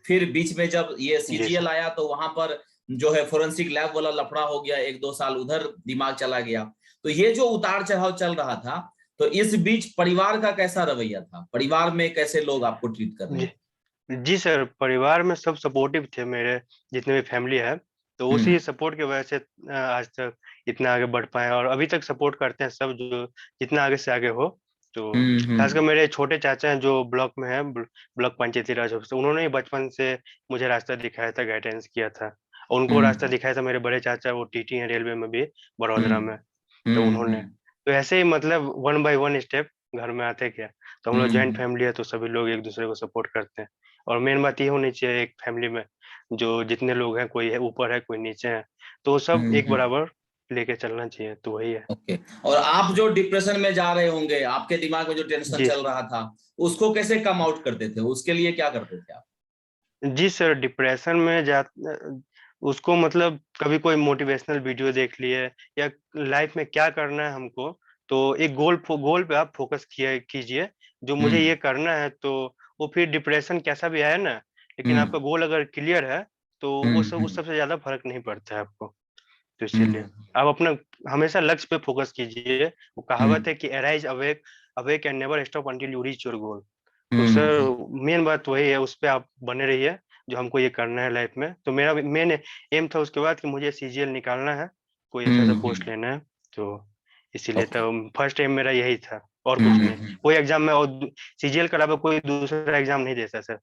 Speaker 1: फिर बीच में जब ये
Speaker 2: जी
Speaker 1: सीजीएल
Speaker 2: सर।
Speaker 1: आया, तो वहां पर जो है फोरेंसिक लैब वाला लफड़ा हो गया, 1-2 साल उधर दिमाग चला गया। तो ये जो उतार चढ़ाव चल रहा था, तो इस बीच परिवार का कैसा रवैया था? परिवार में कैसे लोग आपको ट्रीट कर रहे
Speaker 2: जी
Speaker 1: थे?
Speaker 2: जी सर, परिवार में सब सपोर्टिव थे मेरे, जितने भी फैमिली है। तो
Speaker 1: हम्म
Speaker 2: उसी सपोर्ट की वजह से आज तक इतना आगे बढ़ पाए, और अभी तक सपोर्ट करते हैं सब, जो जितना आगे से आगे हो। तो खासकर
Speaker 1: हम्म
Speaker 2: मेरे छोटे चाचा हैं जो ब्लॉक में है, ब्लॉक पंचायती राज ऑफिस, उन्होंने ही बचपन से मुझे रास्ता दिखाया था, गाइडेंस किया था। उनको रास्ता
Speaker 1: हम्म
Speaker 2: दिखाया था मेरे बड़े चाचा, वो टीटी हैं रेलवे में भी, बड़ोदरा
Speaker 1: हम्म
Speaker 2: में। तो उन्होंने,
Speaker 1: हम्म
Speaker 2: तो ऐसे ही मतलब वन बाय वन स्टेप घर में आते गया। तो हम लोग जॉइंट
Speaker 1: हम्म
Speaker 2: फैमिली है, तो सभी लोग एक दूसरे को सपोर्ट करते हैं। और मेन बात ये होनी चाहिए एक फैमिली में, जो जितने लोग हैं, कोई है ऊपर है कोई नीचे है, तो सब एक
Speaker 1: हम्म।
Speaker 2: बराबर लेके चलना चाहिए, तो वही है।
Speaker 1: ओके। और आप जो डिप्रेशन में जा रहे होंगे, आपके दिमाग में जो टेंशन
Speaker 2: जी
Speaker 1: चल रहा था, उसको कैसे कम आउट करते थे? उसके लिए क्या करते थे आप?
Speaker 2: जी सर, डिप्रेशन में जा उसको मतलब कभी कोई मोटिवेशनल वीडियो देख लिए, या लाइफ में क्या करना है हमको, तो एक गोल पे आप फोकस किया कीजिए, जो मुझे
Speaker 1: हम्म
Speaker 2: ये करना है। तो वो फिर डिप्रेशन कैसा भी आए ना, लेकिन
Speaker 1: हम्म
Speaker 2: आपका गोल अगर क्लियर है, तो उस
Speaker 1: हम्म
Speaker 2: सबसे ज्यादा फर्क नहीं पड़ता है आपको। तो इसीलिए
Speaker 1: हम्म
Speaker 2: आप अपना हमेशा लक्ष्य पे फोकस कीजिए। वो कहावत
Speaker 1: हम्म
Speaker 2: है कि arise awake, awake and never stop until you reach your goal. तो
Speaker 1: हम्म
Speaker 2: सर, मेन बात वही है, उस पे आप बने रहिए, जो हमको ये करना है लाइफ में। तो मेरा मेन एम था उसके बाद कि मुझे सीजीएल निकालना है, कोई अच्छा सा पोस्ट
Speaker 1: हम्म।
Speaker 2: लेना है। तो इसीलिए
Speaker 1: ओके।
Speaker 2: तो फर्स्ट एम मेरा यही था, और कुछ नहीं।
Speaker 1: हम्म।
Speaker 2: कोई एग्जाम में, और सीजीएल के अलावा कोई दूसरा एग्जाम नहीं देता सर।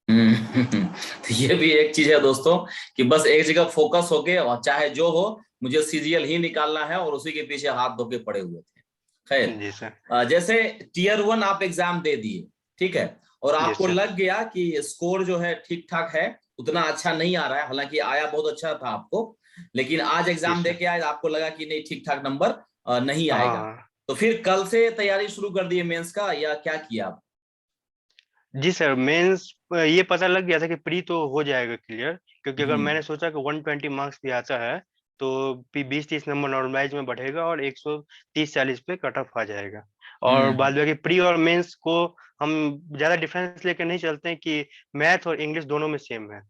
Speaker 1: तो ये भी एक चीज है दोस्तों, कि बस एक जगह फोकस होके, और चाहे जो हो, मुझे सीजीएल ही निकालना है, और उसी के पीछे हाथ धो के पड़े हुए थे। खैर,
Speaker 2: जी सर।
Speaker 1: जैसे टियर 1 आप एग्जाम दे दिए, ठीक है, और
Speaker 2: जी
Speaker 1: आपको
Speaker 2: सर।
Speaker 1: लग गया कि स्कोर जो है ठीक ठाक है, उतना अच्छा नहीं आ रहा है, हालांकि आया बहुत अच्छा था आपको, लेकिन आज
Speaker 2: जी
Speaker 1: एग्जाम दे
Speaker 2: सर।
Speaker 1: के आए आपको लगा कि नहीं, ठीक ठाक नंबर नहीं आएगा।
Speaker 2: हाँ।
Speaker 1: तो फिर कल से तैयारी शुरू कर दिए मेंस का, या क्या किया आप?
Speaker 2: जी सर, मेंस ये पता लग गया था कि प्री तो हो जाएगा क्लियर, क्योंकि अगर
Speaker 1: हम्म
Speaker 2: मैंने सोचा कि 120 मार्क्स भी आता है, तो 20-30 नंबर नॉर्मलाइज में बढ़ेगा, और 130-40 पे कट ऑफ आ जाएगा। और
Speaker 1: हम्म
Speaker 2: बाद बाकी प्री और मेंस को हम ज्यादा डिफरेंस लेकर नहीं चलते हैं, कि मैथ और इंग्लिश दोनों में सेम है।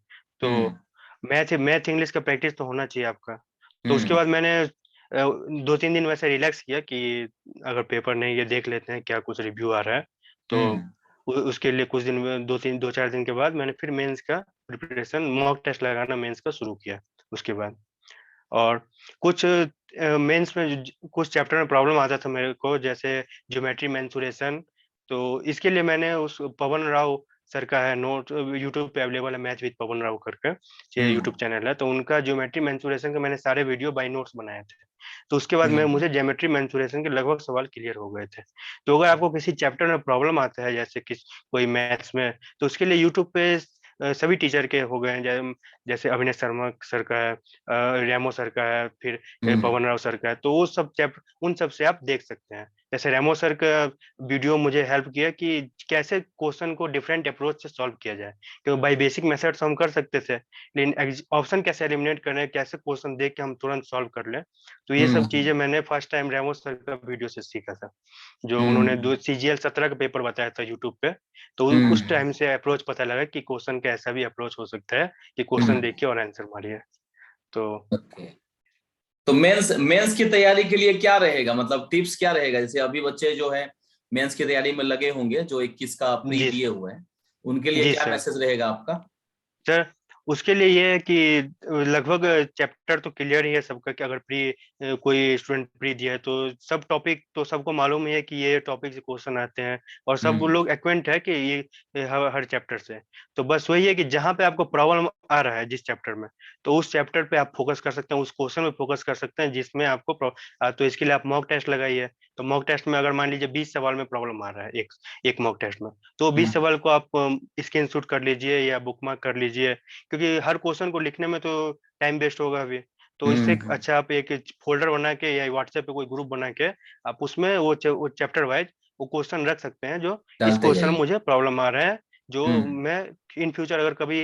Speaker 2: तो
Speaker 1: हम्म
Speaker 2: मैथ इंग्लिश का प्रैक्टिस तो होना चाहिए आपका। तो उसके
Speaker 1: हम्म
Speaker 2: बाद मैंने 2-3 दिन वैसे रिलैक्स किया, कि अगर पेपर नहीं, ये देख लेते हैं क्या कुछ रिव्यू आ रहा है। तो
Speaker 1: हम्म
Speaker 2: उसके लिए कुछ दिन में, 2-4 दिन के बाद मैंने फिर मेंस का प्रिपरेशन, मॉक टेस्ट लगाना मेंस का शुरू किया उसके बाद। और कुछ मेंस में कुछ चैप्टर में प्रॉब्लम आता था मेरे को, जैसे ज्योमेट्री मेंसुरेशन। तो इसके लिए मैंने उस पवन राव सर का है नोट, यूट्यूब पे अवेलेबल है, मैथ विद पवन राव करके
Speaker 1: हम्म
Speaker 2: यूट्यूब चैनल है। तो उनका ज्योमेट्री मेंसुरेशन के मैंने सारे वीडियो बाय नोट्स बनाए थे। तो उसके बाद मैं,
Speaker 1: हम्म
Speaker 2: मुझे ज्योमेट्री मेंसुरेशन के लगभग सवाल क्लियर हो गए थे। तो अगर आपको किसी चैप्टर में प्रॉब्लम आता है, जैसे कि कोई मैथ्स में, तो उसके लिए यूट्यूब पे सभी टीचर के हो गए हैं, जैसे अभिनय शर्मा सर का है, रेमो सर का है, फिर
Speaker 1: हम्म
Speaker 2: पवन राव सर का है। तो वो सब चैप्टर, उन सब से आप देख सकते हैं। जैसे रेमो सर का वीडियो मुझे हेल्प किया कि कैसे क्वेश्चन को डिफरेंट अप्रोच से सॉल्व किया जाए, क्योंकि बाई बेसिक मेथड्स हम कर सकते थे, लेकिन ऑप्शन कैसे एलिमिनेट करें, कैसे क्वेश्चन देख के हम तुरंत सॉल्व कर लें। तो ये सब
Speaker 1: हम्म
Speaker 2: चीजें मैंने फर्स्ट टाइम रेमो सर का वीडियो से सीखा था, जो उन्होंने
Speaker 1: हम्म
Speaker 2: सीजीएल 17 का पेपर बताया था यूट्यूब पे। तो उस
Speaker 1: हम्म
Speaker 2: टाइम से अप्रोच पता लगा कि क्वेश्चन का ऐसा भी अप्रोच हो सकता है, कि क्वेश्चन
Speaker 1: हम्म।
Speaker 2: देखिए और आंसर मारिए। तो
Speaker 1: ओके। तो मेंस मेंस की तैयारी के लिए क्या रहेगा, मतलब टिप्स क्या रहेगा? जैसे अभी बच्चे जो है मेंस की तैयारी में लगे होंगे, जो 21 का प्री
Speaker 2: जी।
Speaker 1: दिए हुए हैं, उनके लिए
Speaker 2: जी
Speaker 1: क्या
Speaker 2: सर।
Speaker 1: मैसेज रहेगा आपका?
Speaker 2: सर, उसके लिए ये है कि लगभग चैप्टर तो क्लियर ही है सबका, कि अगर कोई स्टूडेंट प्री दिया है, तो सब टॉपिक तो सबको मालूम ही है कि ये टॉपिक से क्वेश्चन आते हैं, और सब
Speaker 1: हम्म
Speaker 2: लोग एक्वेंट है कि ये हर चैप्टर से। तो बस वही है कि जहाँ पे आपको प्रॉब्लम आ रहा है जिस चैप्टर में, तो उस चैप्टर पे आप फोकस कर सकते हैं, उस क्वेश्चन में फोकस कर सकते हैं जिसमें आपको तो इसके लिए आप मॉक टेस्ट लगाइए। तो मॉक टेस्ट में अगर मान लीजिए 20 सवाल में प्रॉब्लम आ रहा है एक एक मॉक टेस्ट में, तो 20
Speaker 1: हम्म
Speaker 2: सवाल को आप स्क्रीन शूट कर लीजिए या बुक मार्क कर लीजिए, क्योंकि हर क्वेश्चन को लिखने में तो टाइम वेस्ट होगा अभी। तो इससे
Speaker 1: हम्म।
Speaker 2: अच्छा आप एक फोल्डर बना के या व्हाट्सएप पे कोई ग्रुप बना के आप उसमें वो चैप्टर वाइज वो क्वेश्चन रख सकते हैं, जो इस
Speaker 1: डालते
Speaker 2: क्वेश्चन में
Speaker 1: जाइए।
Speaker 2: मुझे प्रॉब्लम आ रहा है, जो
Speaker 1: हम्म
Speaker 2: मैं इन फ्यूचर अगर कभी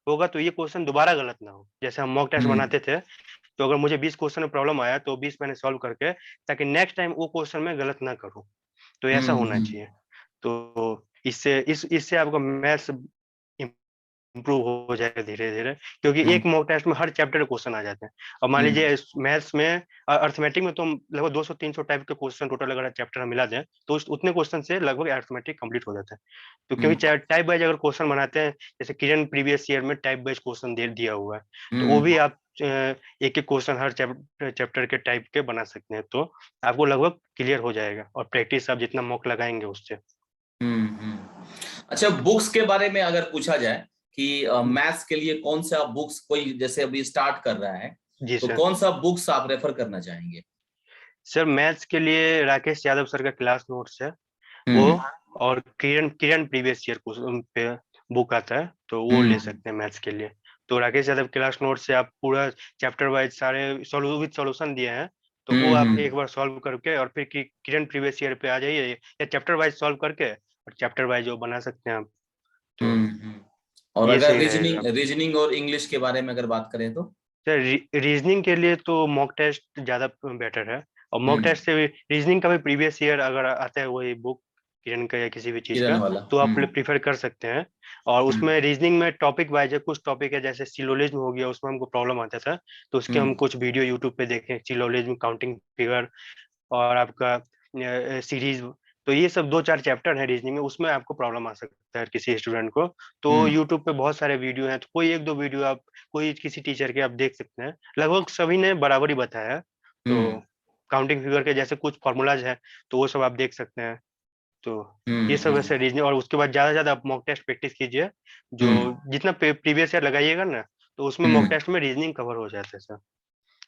Speaker 2: होगा तो ये क्वेश्चन दोबारा गलत ना हो। जैसे हम मॉक टेस्ट
Speaker 1: हम्म
Speaker 2: बनाते थे, तो अगर मुझे 20 क्वेश्चन में प्रॉब्लम आया तो 20 मैंने सॉल्व करके, ताकि नेक्स्ट टाइम वो क्वेश्चन में गलत ना करूं, तो ऐसा होना
Speaker 1: हम्म।
Speaker 2: चाहिए। तो इससे आपका मैथ्स इम्प्रूव हो जाएगा धीरे धीरे, क्योंकि
Speaker 1: हम्म
Speaker 2: एक मॉक टेस्ट में हर चैप्टर के क्वेश्चन आ जाते हैं। और मान
Speaker 1: हम्म
Speaker 2: लीजिए मैथ्स में अर्थमेटिक में तो हम लगभग 200-300 टाइप के क्वेश्चन टोटल अगर चैप्टर हम मिला दें, तो उतने क्वेश्चन से लगभग अर्थमेटिक कंप्लीट हो जाता है। तो क्योंकि
Speaker 1: हम्म
Speaker 2: टाइप वाइज अगर क्वेश्चन बनाते हैं, जैसे किरण प्रीवियस ईयर में टाइप वाइज क्वेश्चन दे दिया हुआ है, तो वो भी
Speaker 1: हम्म
Speaker 2: आप एक एक क्वेश्चन हर चैप्टर के टाइप के बना सकते हैं, तो आपको लगभग क्लियर हो जाएगा, और प्रैक्टिस आप जितना मॉक लगाएंगे उससे।
Speaker 1: अच्छा, बुक्स के बारे में अगर पूछा जाए कि मैथ्स के लिए कौन सा बुक्स, कोई जैसे अभी स्टार्ट कर रहा है,
Speaker 2: जी
Speaker 1: तो
Speaker 2: सर।
Speaker 1: कौन सा बुक्स आप रेफर करना चाहेंगे?
Speaker 2: सर मैथ्स के लिए राकेश यादव सर का क्लास नोट्स है वो,
Speaker 1: हम्म
Speaker 2: और किरण किरण प्रीवियस ईयर पे बुक आता है, तो वो ले
Speaker 1: हम्म
Speaker 2: सकते हैं मैथ्स के लिए। तो राकेश यादव क्लास नोट से आप पूरा चैप्टर वाइज सारे विद सॉल्यूशन दिए हैं, तो वो आप
Speaker 1: हम्म
Speaker 2: एक बार सॉल्व करके और फिर किरण प्रीवियस ईयर पे आ जाइए, या चैप्टर वाइज सॉल्व करके और चैप्टर वाइज वो बना सकते हैं आप। तो
Speaker 1: हम्म। और
Speaker 2: ये
Speaker 1: अगर
Speaker 2: सही
Speaker 1: रीजनिंग
Speaker 2: रहेगा।
Speaker 1: रीजनिंग और इंग्लिश के बारे में अगर बात करें तो?
Speaker 2: सर रीजनिंग के लिए तो मॉक टेस्ट ज्यादा बेटर है, और मॉक
Speaker 1: हम्म।
Speaker 2: टेस्ट से रीजनिंग का भी प्रीवियस ईयर अगर आता है वही बुक किरण का या किसी भी चीज
Speaker 1: किरण
Speaker 2: का,
Speaker 1: वाला।
Speaker 2: तो आप प्रीफर कर सकते हैं। और
Speaker 1: हम्म
Speaker 2: उसमें रीजनिंग में टॉपिक वाइज है, कुछ टॉपिक है जैसे सिलोजिज्म हो गया, उसमें हमको प्रॉब्लम आता था, तो उसके हम
Speaker 1: हम्म
Speaker 2: कुछ वीडियो यूट्यूब पे देखें, सिलोजिज्म, काउंटिंग फिगर, और आपका सीरीज। तो ये सब 2-4 चैप्टर है रीजनिंग में, उसमें आपको प्रॉब्लम आ सकता है किसी स्टूडेंट को। तो
Speaker 1: हम्म
Speaker 2: यूट्यूब पे बहुत सारे वीडियो हैं, तो कोई एक दो वीडियो आप कोई किसी टीचर के आप देख सकते हैं, लगभग सभी ने बराबर ही बताया है। तो
Speaker 1: हम्म
Speaker 2: काउंटिंग फिगर के जैसे कुछ फॉर्मूलाज है, तो वो सब आप देख सकते हैं। तो ये सब
Speaker 1: हम्म
Speaker 2: ऐसे रीजनिंग, और उसके बाद ज्यादा ज्यादा आप मॉक टेस्ट प्रैक्टिस कीजिए, जो
Speaker 1: हम्म
Speaker 2: जितना प्रीवियस ईयर लगाइएगा ना, तो उसमें मॉक
Speaker 1: हम्म।
Speaker 2: टेस्ट में रीजनिंग कवर हो जाता है सर,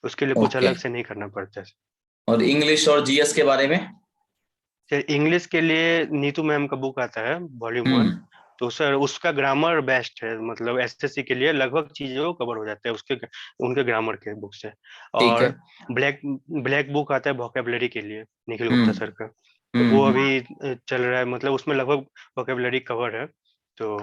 Speaker 2: उसके लिए कुछ
Speaker 1: ओके।
Speaker 2: अलग से नहीं करना पड़ता है।
Speaker 1: और इंग्लिश और जीएस के बारे में?
Speaker 2: सर इंग्लिश के लिए नीतू मैम का बुक आता है वॉल्यूम 1,
Speaker 1: हम्म।
Speaker 2: तो सर उसका ग्रामर बेस्ट है, मतलब एसएससी के लिए लगभग चीजों कवर हो जाते हैं उसके उनके ग्रामर के बुक से।
Speaker 1: ठीक है।
Speaker 2: और ब्लैक ब्लैक बुक आता है वोकेबलरी के लिए, निखिल गुप्ता
Speaker 1: हम्म
Speaker 2: सर का, तो वो
Speaker 1: हम्म
Speaker 2: अभी चल रहा है, मतलब उसमें लगभग वोकेबलरी कवर है, तो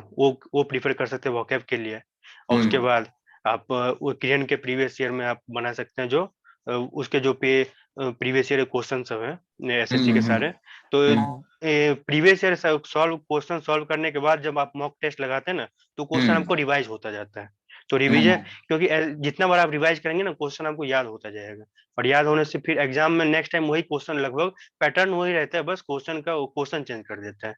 Speaker 2: वो प्रीफर कर सकते हैं वोकेब के लिए। और उसके
Speaker 1: हम्म
Speaker 2: बाद आप वो किरण के प्रीवियस ईयर में आप बना सकते हैं, जो उसके जो पे प्रीवियस ईयर क्वेश्चन सब है एसएससी के
Speaker 1: हम्म
Speaker 2: सारे। तो
Speaker 1: हम्म
Speaker 2: previous year solve question solve करने के बाद जब आप मॉक टेस्ट लगाते हैं ना, तो क्वेश्चन
Speaker 1: हम्म
Speaker 2: आपको रिवाइज होता जाता है। तो रिवीजन,
Speaker 1: हम्म
Speaker 2: क्योंकि जितना बार आप रिवाइज करेंगे ना, क्वेश्चन आपको याद होता जाएगा, और याद होने से फिर एग्जाम में नेक्स्ट टाइम वही क्वेश्चन, लगभग पैटर्न वही रहता है, बस क्वेश्चन का क्वेश्चन चेंज कर देता है।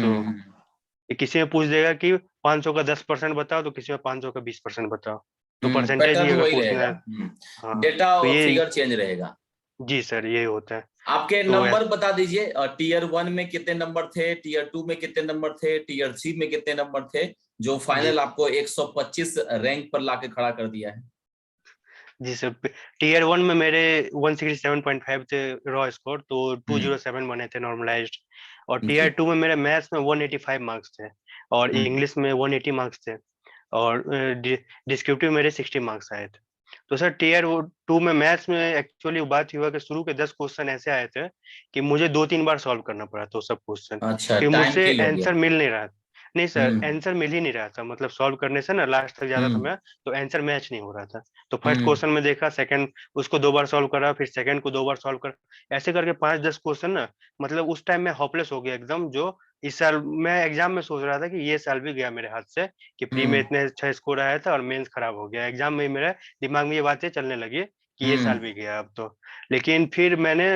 Speaker 2: तो
Speaker 1: हम्म।
Speaker 2: किसी में पूछ देगा कि 500 का 10% बताओ, तो किसी में 500 का 20% बताओ, तो परसेंटेज ही
Speaker 1: पैटर्न
Speaker 2: अगर
Speaker 1: वही
Speaker 2: पूछना
Speaker 1: रहेगा।
Speaker 2: है। हाँ,
Speaker 1: डेटा
Speaker 2: तो
Speaker 1: और
Speaker 2: ये,
Speaker 1: फिगर चेंज रहेगा।
Speaker 2: जी सर ये होता है।
Speaker 1: आपके
Speaker 2: तो
Speaker 1: नंबर बता दीजिए, टीयर 1 में कितने नंबर थे, टीयर 2 में कितने नंबर थे, टीयर 3 में कितने नंबर थे, जो
Speaker 2: जी
Speaker 1: फाइनल आपको 125 रैंक पर लाके खड़ा कर दिया है?
Speaker 2: जी सर, टीयर 1 में मेरे 167.5 थे रॉ स्कोर, तो
Speaker 1: हम्म
Speaker 2: 207 बने थे नॉर्मलाइज्ड। और टीयर
Speaker 1: जी।
Speaker 2: 2 में मेरे मैथ्स में 185 मार्क्स थे, और
Speaker 1: हम्म
Speaker 2: इंग्लिश में 180 मार्क्स थे, और डिस्क्रिप्टिव मेरे 60 मार्क्स आए थे। तो सर टीयर 2 में मैथ्स में एक्चुअली बात हुआ कि शुरू के 10 क्वेश्चन ऐसे आए थे कि मुझे 2-3 बार सॉल्व करना पड़ा था वो सब क्वेश्चन,
Speaker 1: अच्छा,
Speaker 2: क्योंकि
Speaker 1: टाइम
Speaker 2: मुझसे
Speaker 1: किल हो गया।
Speaker 2: आंसर मिल नहीं रहा था। नहीं सर,
Speaker 1: हम्म
Speaker 2: आंसर मिल ही नहीं रहा था, मतलब सॉल्व करने से ना लास्ट तक ज्यादा था
Speaker 1: हम्म
Speaker 2: मैं, तो आंसर मैच नहीं हो रहा था। तो फर्स्ट
Speaker 1: हम्म
Speaker 2: क्वेश्चन में देखा, सेकंड उसको 2 बार सॉल्व करा, फिर सेकंड को 2 बार सॉल्व करा, ऐसे करके 5-10 क्वेश्चन ना, मतलब उस टाइम में होपलेस हो गया एकदम। जो इस साल मैं एग्जाम में सोच रहा था कि ये साल भी गया मेरे हाथ से, कि प्री में
Speaker 1: हम्म
Speaker 2: इतने अच्छा स्कोर आया था और मेंस खराब हो गया, एग्जाम में ही मेरे दिमाग में ये बातें चलने लगी कि ये साल
Speaker 1: हम्म
Speaker 2: भी गया अब तो। लेकिन फिर मैंने